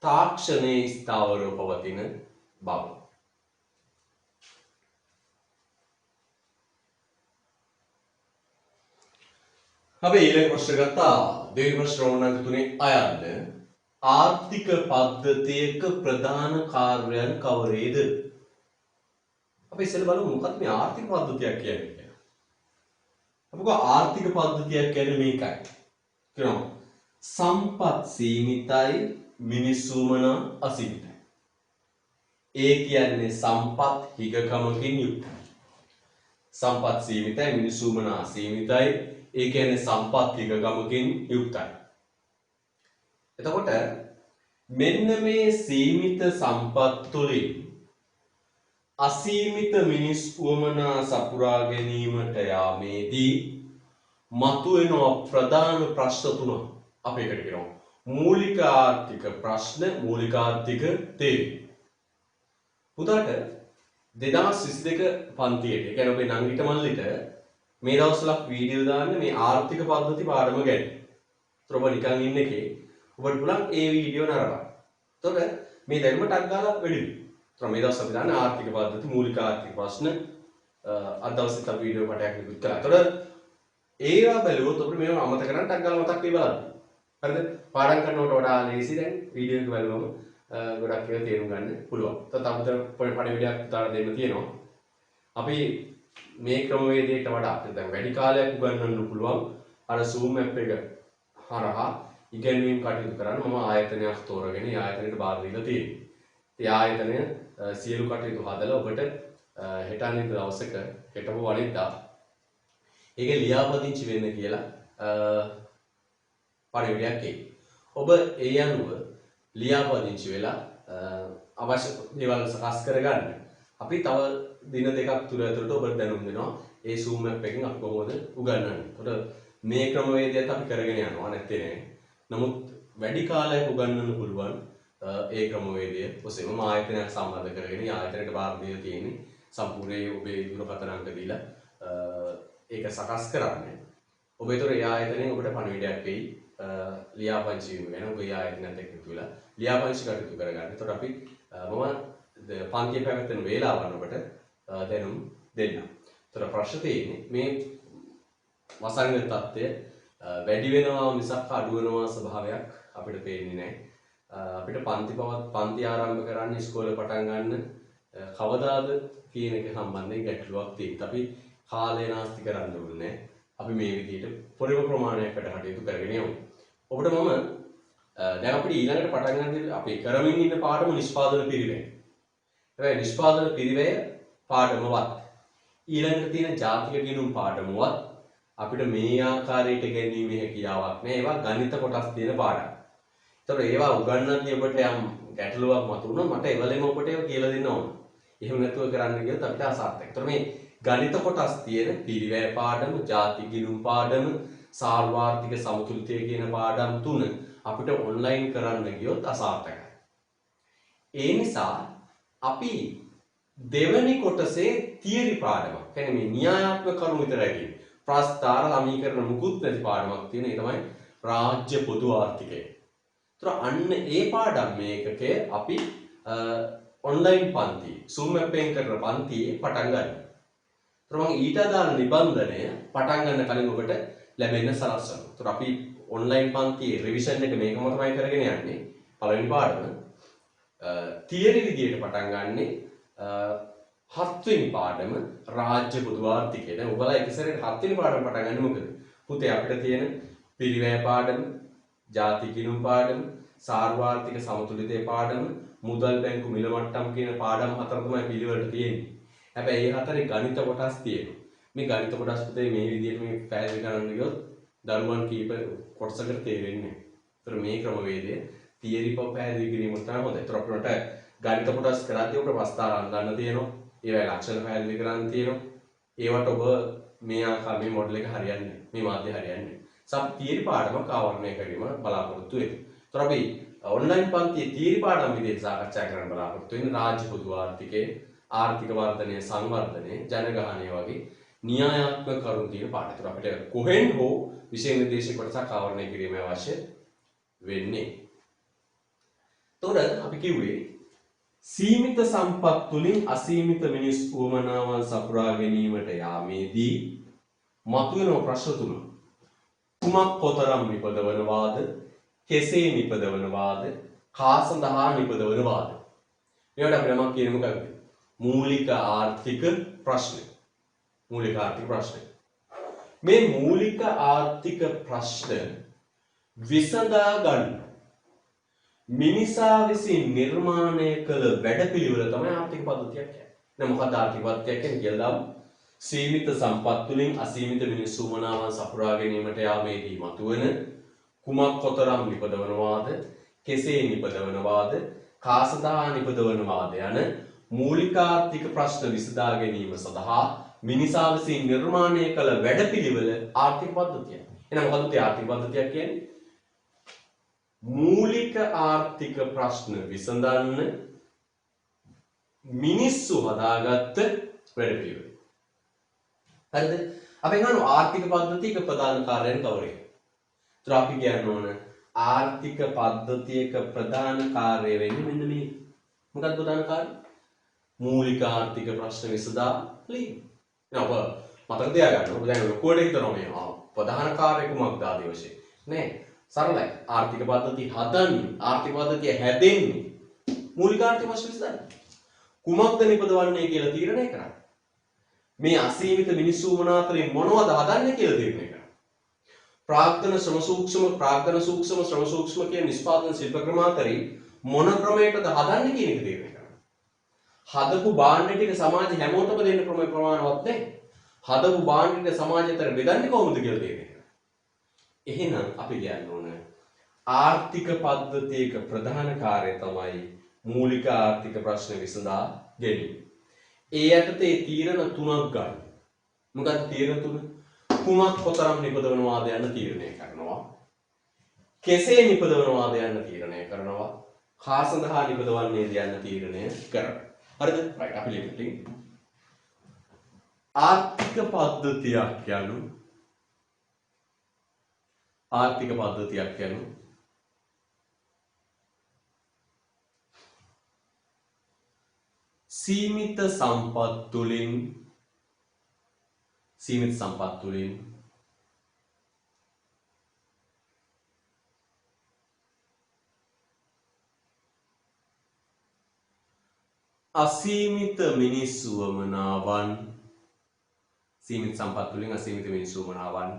තාක්ෂණයේ ස්ථාවරව පවතින බව. අපි ඊළඟ ප්‍රශ්න ගත්තා. දෙවෙනි ප්‍රශ්න ඕනනම් තුනේ අයන්න ආර්ථික පද්ධතියක ප්‍රධාන කාර්යයන් කවරේද? අපි ඉස්සෙල්ලා බලමු මොකක්ද මේ ආර්ථික පද්ධතියක් කියන්නේ කියලා. අපි කෝ ආර්ථික පද්ධතියක් කියන්නේ මේකයි. කියනවා සම්පත් සීමිතයි මිනිස්සුමන අසීමිතයි. ඒ කියන්නේ සම්පත් හිගකමකින් යුක්තයි. සම්පත් සීමිතයි මිනිස්සුමන අසීමිතයි. ඒ කියන්නේ සම්පත් හිගකමකින් යුක්තයි. එතකොට මෙන්න මේ සීමිත සම්පත් තුලින් අසීමිත මිනිස් උවමනා සපුරා ගැනීමට යාමේදී මතුවෙන ප්‍රධාන ප්‍රශ්න තුනක් අපි එකට කියනවා. මූලික ආර්ථික ප්‍රශ්න, මූලික ආර්ථික තේරුම්. පුතාට 2022 පන්තියේ ඒ කියන්නේ ඔබේ නංගිට මල්ලිට මේ දවස්වල වීඩියෝ දාන්න මේ ආර්ථික පද්ධති පාඩම ගැන. ඒතර ඔබ නිකන් ඉන්න එකේ ඔබට පුළුවන් ඒ වීඩියෝ නරඹන්න. එතකොට මේ දැනුම ටක් ගාලා වැඩි වෙනවා. ඒතර මේ දවස් අපි දාන්නේ ආර්ථික පද්ධති, මූලික ආර්ථික ප්‍රශ්න අද දවසේ අපි වීඩියෝ කොටයක් විකුත් කළා. එතකොට ඒවා බැලුවොත් ඔබට මේව අමතක කරන්න ටක් ගාලා මතක් වෙයි බලන්න. හරිද? පාඩම් කරනකොට වඩා ලේසි දැන් වීඩියෝ එක බලවම ගොඩක් ඒවා තේරුම් ගන්න පුළුවන්. එතකොට අපිට පොඩි පණිවිඩයක් උදාහරණ දෙන්න තියෙනවා. අපි මේ ක්‍රමවේදයට වඩා අපිට දැන් වැඩි කාලයක් උගන්වන්න පුළුවන් අර Zoom app එක හරහා ඉගෙනීම් කටයුතු කරන්න මම ආයතනයක් තෝරගෙන ඒ ආයතනයට බාර දීලා තියෙනවා. ඒ ආයතනය සියලු කටයුතු හදලා ඔබට හෙට අනිත් දවසක හෙටම වරිද්දා ඒක ලියාපදිංචි වෙන්න කියලා පණිවිඩයක් එයි. ඔබ ඒ අනුව ලියාපදිංචි වෙලා අවශ්‍ය දේවල් සකස් කරගන්න. අපි තව දින දෙකක් තුර ඇතුළත ඔබට දැනුම් දෙනවා ඒ Zoom app එකෙන් අපි කොහොමද උගන්වන්නේ. ඒකට මේ ක්‍රමවේදයත් අපි කරගෙන යනවා නැත්තේ නෑ. නමුත් වැඩි කාලයක් උගන්වන්න පුළුවන් ඒ ක්‍රමවේදය ඔස්සේ මම ආයතනයක් සම්බන්ධ කරගෙන ආයතනයට බාර දීලා තියෙන්නේ සම්පූර්ණයෙන් ඔබේ දුරකථන අංක දීලා ඒක සකස් කරන්නේ. ඔබ ඒතර ඒ ආයතනයෙන් ඔබට පණිවිඩයක් වෙයි ලියාපදිංචි වීම ගැන. ඔබ ඒ ආයතනයත් එක්ක එකතු වෙලා ලියාපදිංචි කටයුතු කරගන්න. ඒතර අපි මම පන්තිය පැවැත්වෙන වේලාවන් ඔබට දැනුම් දෙන්න. ඒතර ප්‍රශ්න තියෙන්නේ මේ වසංගත තත්ත්වය වැඩි වෙනවා මිසක් අඩු වෙනවා ස්වභාවයක් අපිට පේන්නේ නැහැ. අපිට පන්ති ආරම්භ කරන්න ඉස්කෝලේ පටන් ගන්න කවදාද කියන එක සම්බන්ධයෙන් ගැටලුවක් තියෙනවා. අපි කාලය නාස්ති කරන්න ඕනේ. අපි මේ විදිහට පොරිම ප්‍රමාණයකට කටයුතු කරගෙන යමු. ඔබට මම දැන් අපිට ඊළඟට පටන් ගන්න අපි කරමින් ඉන්න පාඩම නිෂ්පාදන පිරිවැය. හැබැයි නිෂ්පාදන පිරිවැය පාඩමවත් ඊළඟට තියෙන ජාතික ගිණුම් පාඩමවත් අපිට මේ ආකාරයට ගැනීමේ හැකියාවක් නැහැ. ඒවා ගණිත කොටස් තියෙන පාඩම්. ඒතකොට ඒවා උගන්වන්නදී ඔබට යම් ගැටලුවක් මතුවුණොත් මට එවලෙම ඔබට ඒක කියලා දෙන්න ඕන. එහෙම නැතුව කරන්න ගියොත් අපිට අසාර්ථකයි. ඒතකොට මේ ගණිත කොටස් තියෙන පිරිවැය පාඩම, ජාතික ගිණුම් පාඩම, සාර්වාර්ථික සමතුලිතය කියන පාඩම් තුන අපිට ඔන්ලයින් කරන්න ගියොත් අසාර්ථකයි. ඒ නිසා අපි දෙවැනි කොටසේ තියරි පාඩමක්. කියන්නේ මේ න්‍යායාත්මක කරුණු විතරයි කියන්නේ. ප්‍රස්ථාර සමීකරණ මුකුත් නැති පාඩමක් තියෙන. ඒ තමයි රාජ්‍ය පොදු ආර්ථිකය. ඒතර අන්න ඒ පාඩම් මේකකේ අපි ඔන්ලයින් පන්ති Zoom app එකෙන් කරන පන්තියේ පටන් ගන්නවා. ඒතර මම ඊට අදාළ නිබන්ධනය පටන් ගන්න කලින් ඔබට ලැබෙන්න සලස්වනවා. ඒතර අපි ඔන්ලයින් පන්තියේ රිවිෂන් එක මේකම තමයි කරගෙන යන්නේ. පළවෙනි පාඩම. තියරි විදියට පටන් ගන්නෙ හත්වෙනි පාඩම රාජ්‍ය පොදු ආර්ථිකය. දැන් ඔයාලා එක සැරේට හත්වෙනි පාඩම පටන් ගන්න මොකද? පුතේ අපිට තියෙන පිරිවැය පාඩම, ජාති කිනුම් පාඩම, සාර්වාර්ථික සමතුලිතය පාඩම, මුදල් බැංකු මිල මට්ටම් කියන පාඩම් හතර තමයි පිළිවෙලට තියෙන්නේ. හැබැයි මේ හතරේ ගණිත කොටස් තියෙනවා. මේ ගණිත කොටස් පුතේ මේ විදිහට මේ පැහැදිලි කරන්න ගියොත් දරුවන් කීප කොටසකට තේරෙන්නේ නැහැ. ඒතර මේ ක්‍රමවේදය තියරි පැහැදිලි කිරීමට තමයි හොඳයි. ඒතර අපිට ගණිත කොටස් කරද්දී අපිට ප්‍රස්තාරම් ගන්න තියෙනවා. ඒවයි ලක්ෂණ පැහැදිලි කරන්න තියෙනවා. ඒවට ඔබ මේ ආකාරයේ මොඩල් එක හරියන්නේ නැහැ. මේ මාධ්‍ය හරියන්නේ නැහැ. සබ් තියරි පාඩමක් ආවරණය කිරීම බලාපොරොත්තු වෙනවා. ඒතර අපි ඔන්ලයින් පන්තියේ තියරි පාඩම් විදිහට සාකච්ඡා කරන්න බලාපොරොත්තු වෙන රාජ්‍ය පොදු ආර්ථිකයේ ආර්ථික වර්ධනය, සංවර්ධනය, ජනගහනය වගේ න්‍යායාත්මක කරුණු තියෙන පාඩම්. ඒතර අපිට කොහෙන් හෝ විෂය නිර්දේශ කොටසක් ආවරණය කිරීම අවශ්‍ය වෙන්නේ. එතකොට අපි කිව්වේ සීමිත සම්පත් තුලින් අසීමිත මිනිස් උවමනාවන් සපුරා ගැනීමට යාමේදී මතුවෙන ප්‍රශ්න තුන. කුමක් කොතරම් නිපදවනවාද? කෙසේ නිපදවනවාද? කා සඳහා නිපදවනවාද? මේවට අපි නමක් කියන්නේ මොකක්ද? මූලික ආර්ථික ප්‍රශ්න. මූලික ආර්ථික ප්‍රශ්න. මේ මූලික ආර්ථික ප්‍රශ්න විසඳා ගන්න මිනිසා විසින් නිර්මාණය කළ වැඩපිළිවෙල තමයි ආර්ථික පද්ධතියක් කියන්නේ. දැන් මොකක්ද ආර්ථික පද්ධතියක් කියන්නේ කියලා දාමු. සීමිත සම්පත් තුලින් අසීමිත මිනිස් උවමනාවන් සපුරා ගැනීමට යාමේදී මතුවන කුමක් කොතරම් නිපදවනවාද, කෙසේ නිපදවනවාද, කා සඳහා නිපදවනවාද යන මූලික ආර්ථික ප්‍රශ්න විසඳා ගැනීම සඳහා මිනිසා විසින් නිර්මාණය කළ වැඩපිළිවෙල ආර්ථික පද්ධතියක්. එහෙනම් මොකක්ද ආර්ථික පද්ධතියක් කියන්නේ? මූලික ආර්ථික ප්‍රශ්න විසඳන්න මිනිස්සු හදාගත්ත වැඩපිළිවෙල. හරිද? අපි ගන්න ආර්ථික පද්ධතියක ප්‍රධාන කාර්යයන් කවරේද? ඒතර අපි කියන්න ඕන ආර්ථික පද්ධතියක ප්‍රධාන කාර්යය වෙන්නේ මෙන්න මේ. මොකක්ද ප්‍රධාන කාර්යය? මූලික ආර්ථික ප්‍රශ්න විසඳාලීම. නේද? මතක තියාගන්න. ඔබ දැන් ලොකුවට හිතනවා මේ ප්‍රධාන කාර්යය කුමක්ද ආදී වශයෙන්. නෑ. සරලයි. ආර්ථික පද්ධතිය හදන්නේ, ආර්ථික පද්ධතිය හැදෙන්නේ මූලික ආර්ථික ප්‍රශ්න විසඳන්න. කුමක්ද නිපදවන්නේ කියලා තීරණය කරන්න. මේ අසීමිත මිනිස්සු වුණ අතරින් මොනවද හදන්නේ කියලා තීරණය කරන්න. ප්‍රාග්ධන ශ්‍රම සූක්ෂම, ප්‍රාග්ධන සූක්ෂම, ශ්‍රම සූක්ෂම කියන නිෂ්පාදන ශිල්ප ක්‍රම අතරින් මොන ක්‍රමයකටද හදන්නේ කියන එක තීරණය කරන්න. හදපු භාණ්ඩ ටික සමාජ හැමෝටම දෙන්න ප්‍රමාණවත් නැහැ. හදපු භාණ්ඩ ටික සමාජ අතර බෙදන්නේ කොහොමද කියලා තීරණය කරන්න. එහෙනම් අපි කියන්න ඕන ආර්ථික පද්ධතියක ප්‍රධාන කාර්යය තමයි මූලික ආර්ථික ප්‍රශ්න විසඳා ගැනීම. ඒ යටතේ තීරණ තුනක් ගන්න. මොකක්ද තීරණ තුන? කුමක් කොතරම් නිපදවනවාද යන තීරණය කරනවා. කෙසේ නිපදවනවාද යන තීරණය කරනවා. කා සඳහා නිපදවන්නේද යන තීරණය කරනවා. හරිද? right අපි ලියමු. ආර්ථික පද්ධතියක් යනු ආර්ථික පද්ධතියක් යනු සීමිත සම්පත් තුලින් අසීමිත මිනිස් උවමනාවන් සීමිත සම්පත් තුලින් අසීමිත මිනිස් උවමනාවන්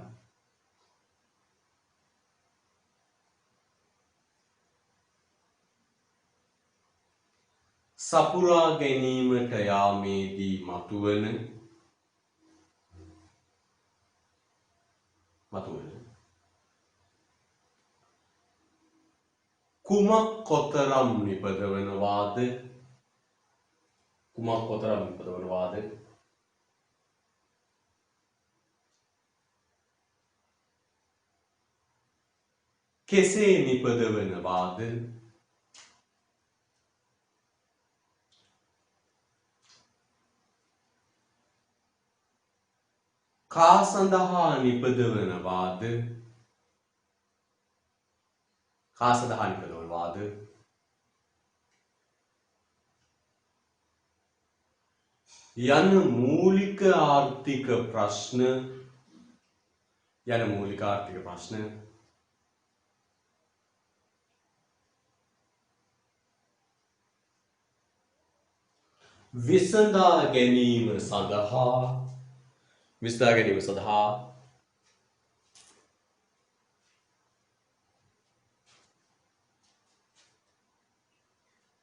සපුරා ගැනීමට යාමේදී මතුවන කුමක් කොතරම් නිපදවනවාද කෙසේ නිපදවනවාද කා සඳහා නිපදවනවාද යන මූලික ආර්ථික ප්‍රශ්න විසඳා ගැනීම සඳහා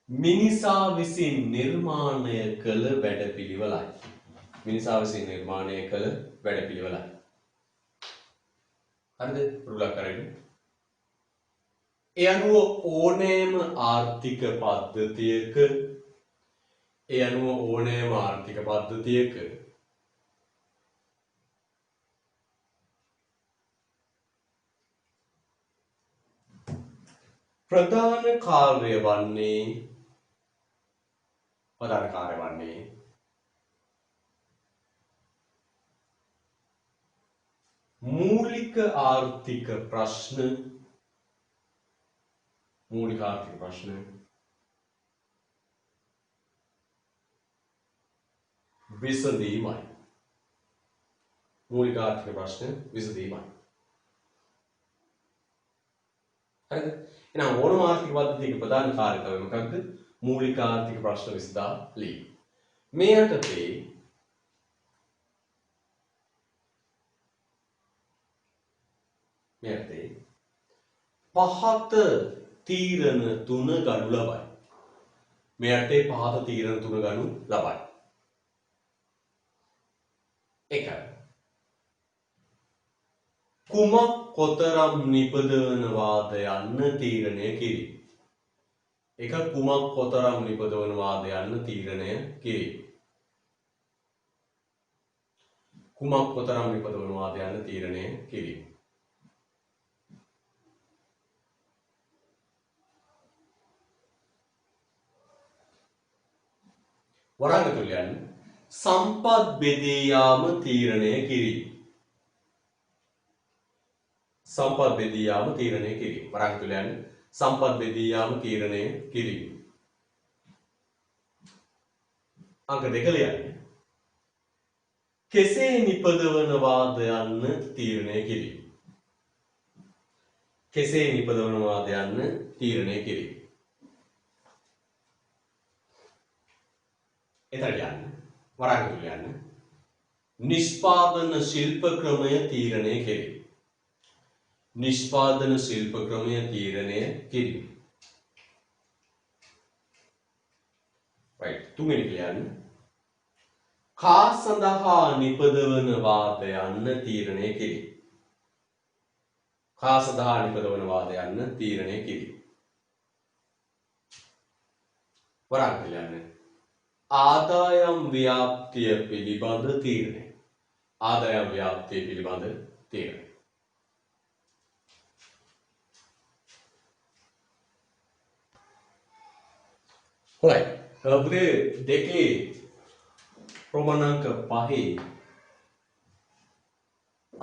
මිනිසා විසින් නිර්මාණය කළ වැඩපිළිවෙලයි. හරිද? රුලක් කරගෙන. ඒ අනුව ඕනෑම ආර්ථික පද්ධතියක ප්‍රධාන කාර්ය වන්නේ මූලික ආර්ථික ප්‍රශ්න විසඳීමයි. හරිද? එහෙනම් ඕනම ආර්ථික පද්ධතියක ප්‍රධාන කාර්යය මොකක්ද? මූලික ආර්ථික ප්‍රශ්න විසඳා ලීම. මේ යටතේ පහත තීරණ තුන ගනු ලබයි. එකයි. කුමක් කොතරම් නිපදවනවාද යන්න තීරණය කිරීම. වරාග තුලයන් සම්පත් බෙදී යාම තීරණය කිරීම. වරාග තුලයන් සම්පත් බෙදී යාම තීරණය කිරීම. අංක 2 ලියන්න. කෙසේ නිපදවනවාද යන්න තීරණය කිරීම. එතනට යන්න. වරාග තුල යන්න. නිෂ්පාදන ශිල්ප ක්‍රමය තීරණය කිරීම. right. තුන්වෙනි කියන්න. කා සඳහා නිපදවනවාද යන්න තීරණය කිරීම. වරාග තුල යන්න. ආදායම් ව්‍යාප්තිය පිළිබඳ තීරණය. හොඳයි. පුතේ දෙකේ රෝමන් අංක 5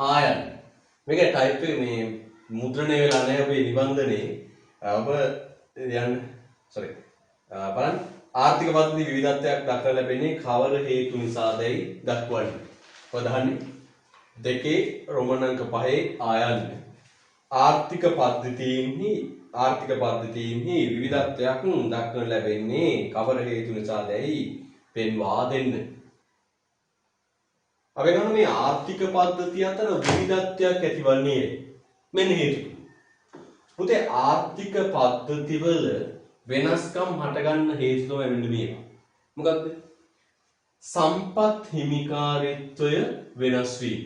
ආයන් මේක ටයිප් එකේ මේ මුද්‍රණය වෙලා නැහැ ඔබේ නිබන්ධනේ. ඔබ යන්න බලන්න. ආර්ථික පද්ධති විවිධත්වයක් දක්වලා ලැබෙන්නේ කවර හේතු නිසාදයි දක්වන්නේ. ප්‍රධානයි දෙකේ රෝමන් අංක 5 ආයන්න ආර්ථික පද්ධතීන්හි විවිධත්වයක් දක්වන ලැබෙන්නේ කවර හේතු නිසාදයි පෙන්වා දෙන්න. අපි ගන්න මේ ආර්ථික පද්ධතිය අතර විවිධත්වයක් ඇතිවන්නේ මෙන්න හේතු. පුතේ ආර්ථික පද්ධතිවල වෙනස්කම් හටගන්න හේතු තමයි මෙන්න මේවා. මොකක්ද? සම්පත් හිමිකාරීත්වය වෙනස් වීම.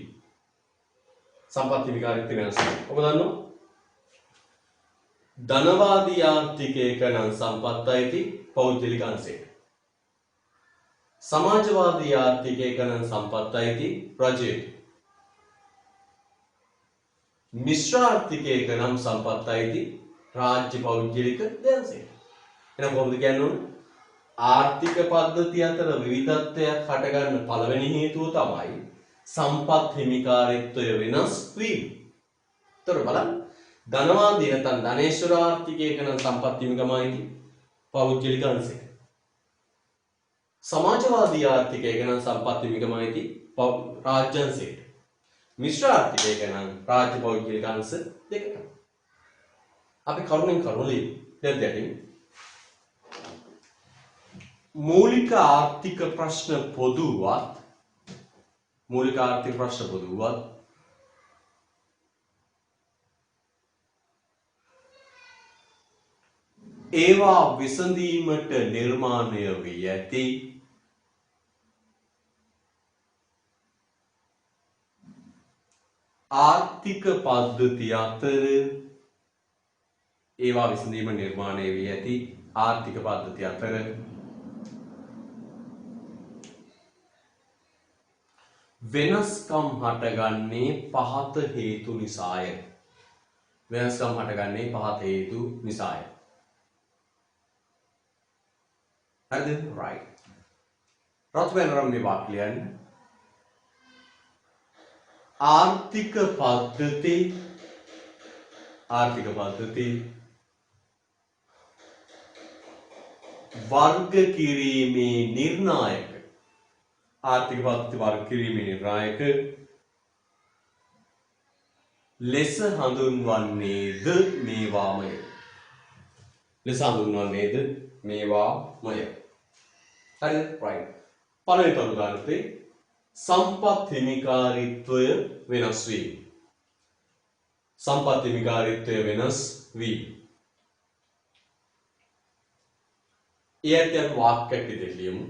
ඔබ දන්නවා ධනවාදී ආර්ථිකයක නම් සම්පත් අයිති පෞද්ගලික අංශයට. සමාජවාදී ආර්ථිකයක නම් සම්පත් අයිති රජයට. මිශ්‍ර ආර්ථිකයක නම් සම්පත් අයිති රාජ්‍ය පෞද්ගලික දෙයන්සයට. එහෙනම් කොහොමද කියන්නේ? ආර්ථික පද්ධති අතර විවිධත්වයක් හටගන්න පළවෙනි හේතුව තමයි සම්පත් හිමිකාරීත්වය වෙනස් වීම. ඒතර බලන්න ධනවාදී නැත්නම් ධනේශ්වර ආර්ථිකයක නම් සම්පත් හිමිකමයි පෞද්ගලික අංශයට. සමාජවාදී ආර්ථිකයක නම් සම්පත් හිමිකමයි රාජ්‍ය අංශයට. මිශ්‍ර ආර්ථිකයක නම් රාජ්‍ය පෞද්ගලික අංශ දෙකකට. අපි කරුණෙන් කරුණ ලියමු. දැන් මූලික ආර්ථික ප්‍රශ්න පොදුවත් ඒවා විසඳීමට නිර්මාණය වී ඇති ආර්ථික පද්ධති අතර වෙනස්කම් හටගන්නේ පහත හේතු නිසාය. හරිද? right. රත්වෙනරම් මේ වාක්‍යයන් ආර්ථික පද්ධති වර්ග කිරීමේ නිර්ණායක ලෙස හඳුන්වන්නේද මේවාමය. හරිද? right. පළවෙනි උදාහරණේ සම්පත් හිමිකාරීත්වය වෙනස් වීම. ඊට වාක්‍යයක් විදිහට ලියමු.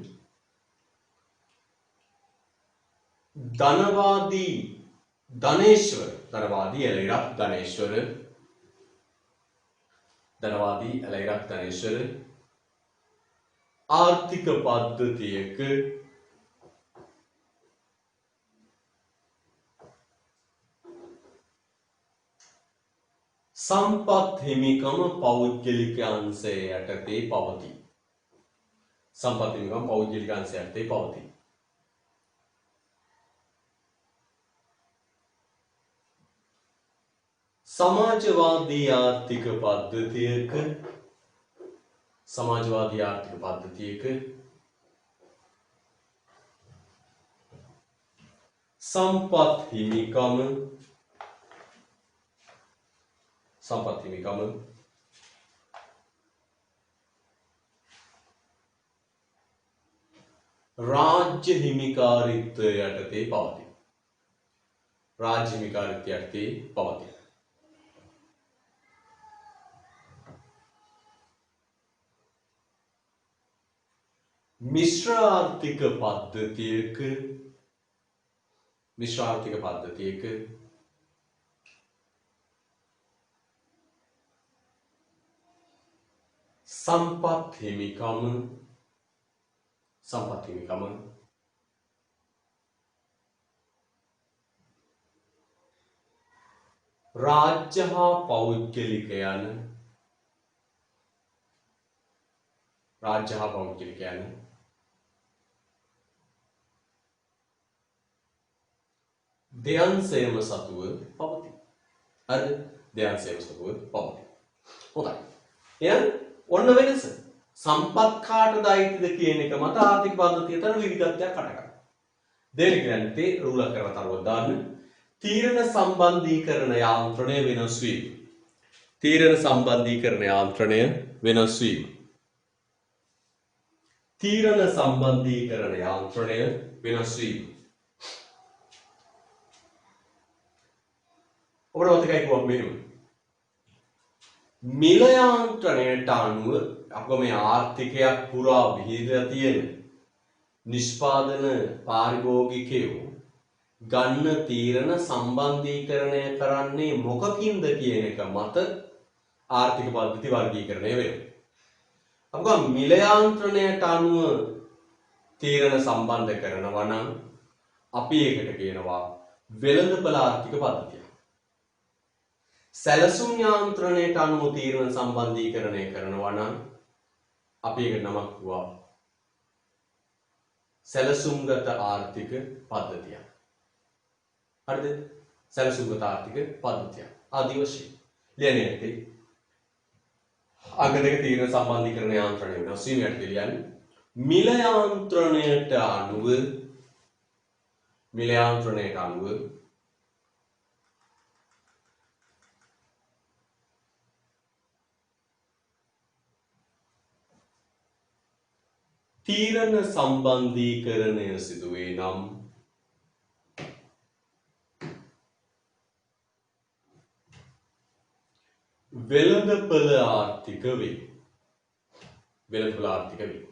ධනවාදී එලයිරක් ධනේශ්වර ආර්ථික පද්ධතියක සම්පත් හිමිකම පෞද්ගලික අංශය යටතේ පවතී. සමාජවාදී ආර්ථික පද්ධතියක සම්පත් හිමිකම රාජ්‍ය හිමිකාරීත්වය යටතේ පවතී. මිශ්‍ර ආර්ථික පද්ධතියක සම්පත් හිමිකම රාජ්‍ය හා පෞද්ගලික යන දෙයන්සයම සතුව පවතී. හොඳයි. එහෙනම් ඔන්න වෙනස. සම්පත් කාටද අයිතිද කියන එක මත ආර්ථික පද්ධතිය තන විවිධත්වයක් හටගන්නවා. දෙවෙනි ග්‍රන්ථයේ රූල කරලා තරුවක් දාන්න. තීරණ සම්බන්ධීකරණ යාන්ත්‍රණය වෙනස් වීම. ඔබට මතකයි කොහොමද මෙහෙම. මිල යාන්ත්‍රණයට අනුව අප මේ ආර්ථිකයක් පුරා විහිදලා තියෙන නිෂ්පාදන පාරිභෝගිකයෝ ගන්න තීරණ සම්බන්ධීකරණය කරන්නේ මොකකින්ද කියන එක මත ආර්ථික පද්ධති වර්ගීකරණය වෙනවා. අප මිල යාන්ත්‍රණයට අනුව තීරණ සම්බන්ධ කරනවා නම් අපි ඒකට කියනවා වෙළඳපළ ආර්ථික පද්ධතිය. සැලසුම් යාන්ත්‍රණයට අනුව තීරණ සම්බන්ධීකරණය කරනවා නම් අපි ඒකට නමක් වුවා සැලසුම්ගත ආර්ථික පද්ධතිය. හරිද? සැලසුම්ගත ආර්ථික පද්ධතිය. ආදී වශයෙන් ලියන්නේ නැති අග දෙක තීරණ සම්බන්ධීකරණ යාන්ත්‍රණය වෙනවා. සීමිත ලියන්නේ මිල යාන්ත්‍රණයට අනුව තීරණ සම්බන්ධීකරණය සිදුවේ නම් වෙළඳපොළ ආර්ථික වේ. වෙළඳපොළ ආර්ථික වේ.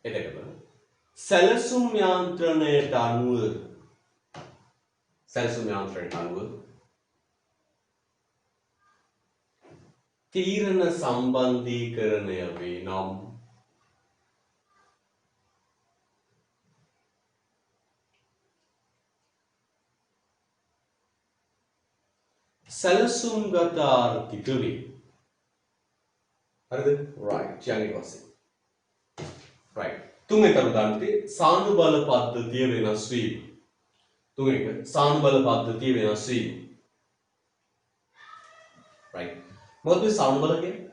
එතකොට සැලසුම් යාන්ත්‍රණයට අනුව තීරණ සම්බන්ධීකරණය වේ නම් සැලසුම්ගත ආර්ථික වේ. හරිද? right. ඊළඟ ඊපස්සේ. right. තුන්වෙනි උදාහරණේ සානුබල පද්ධතිය වෙනස් වීම. තුන්වෙනි සානුබල පද්ධතිය වෙනස් වීම. right. මොකද සානුබල කියන්නේ?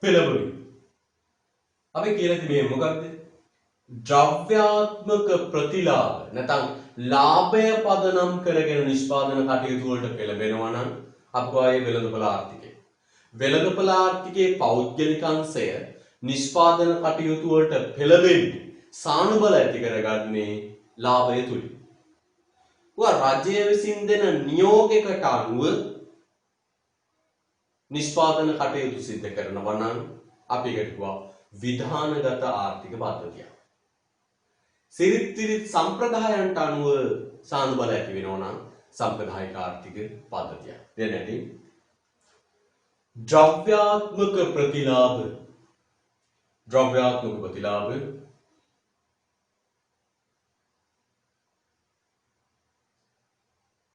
පෙළඹවීම. අපි කියලා තිබේ මොකක්ද? ද්‍රව්‍යාත්මක ප්‍රතිලාභ නැත්නම් ලාභය පදනම් කරගෙන නිෂ්පාදන කටයුතු වලට පෙළඹෙනවා නම් අපවායේ වෙළඳපොළ ආර්ථිකය. වෙළඳපොළ ආර්ථිකයේ පෞද්ගලික අංශය නිෂ්පාදන කටයුතු වලට පෙළඹෙන්නේ සානුබල ඇති කරගන්නේ ලාභය තුලින්. රජය විසින් දෙන නියෝගයකට අනුව නිෂ්පාදන කටයුතු සිදු කරනවා නම් අපි ඒකට කියනවා විධානගත ආර්ථික පද්ධතිය. සිරිත් සම්ප්‍රදායන්ට අනුව සානුබල ඇති වෙනවා නම් සම්ප්‍රදායික ආර්ථික පද්ධතිය. දෙන්නදී ද්‍රව්‍යාත්මක ප්‍රතිලාභ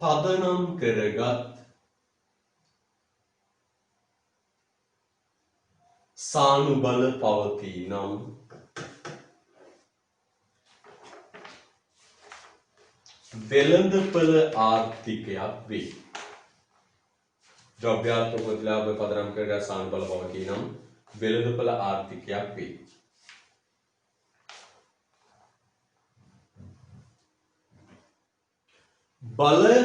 පදනම් කරගත් සානුබල පවතී නම් වෙළඳපොළ ආර්ථිකයක් වේ. ද්‍රව්‍යාත්මක ප්‍රතිලාභ පදනම් කරගත් සානුබල පවතී නම් වෙළඳපොළ ආර්ථිකයක් වේ. බලය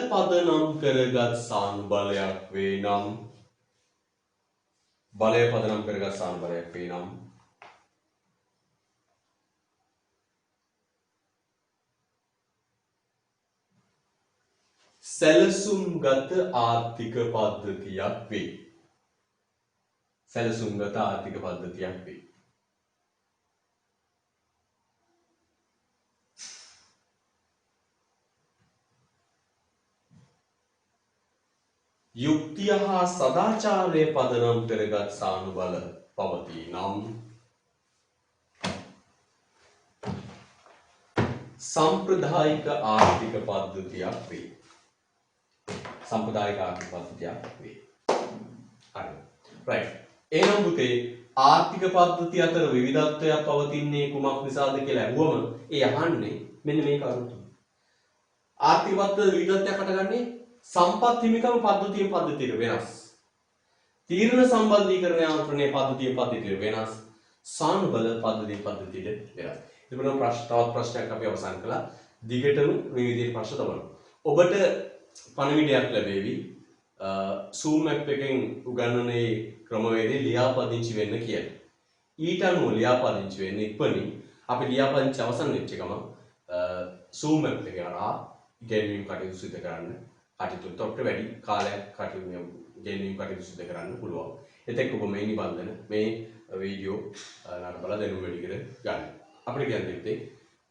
පදනම් කරගත් සානුබලයක් වේ නම් සැලසුම්ගත ආර්ථික පද්ධතියක් වේ. යුක්තිය හා සදාචාරය පදනම් කරගත් සානුබල පවතී නම් සම්ප්‍රදායික ආර්ථික පද්ධතියක් වේ. හරි. right. එහෙනම් පුතේ ආර්ථික පද්ධතිය අතර විවිධත්වයක් පවතින්නේ කුමක් නිසාද කියලා අහුවම ඒ අහන්නේ මෙන්න මේ කරුණ තුන. ආර්ථික පද්ධතිය විවිධත්වයක් හටගන්නේ සම්පත් හිමිකම පද්ධතියට වෙනස්. තීරණ සම්බන්ධීකරණ යාන්ත්‍රණයේ පද්ධතියට වෙනස්. සානුබල පද්ධතියට වෙනස්. ඉතින් තවත් ප්‍රශ්නයක් අපි අවසන් කළා. දිගටම මේ විදිහේ ප්‍රශ්න තමයි. ඔබට පණිවිඩයක් ලැබෙවි. Zoom app එකෙන් උගන්වන්නේ ක්‍රමවේදය ලියාපදිංචි වෙන්න කියලා. ඊට අනුව ලියාපදිංචි වෙන්න ඉක්මනින් අපි ලියාපදිංචි අවසන් වෙච්ච ගමන් Zoom app එක හරහා ඉගෙනීම් කටයුතු සිදු කරන්න කටයුතුට වැඩි කාලයක් ඉගෙනීම් කටයුතු සිදු කරන්න පුළුවන්. එතෙක් ඔබ මේ නිබන්ධන මේ වීඩියෝ නරඹලා දැනුම වැඩි කර ගන්න. අපිට කියන්න දෙන්නේ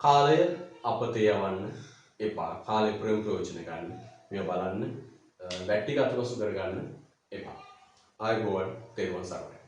කාලය අපතේ යවන්න එපා. කාලේ ප්‍රයෝජන ගන්න. මේව බලන්න වැට්ටි ගතවසු කරගන්න එපා. ආයුබෝවන් තෙරුවන් සරණයි.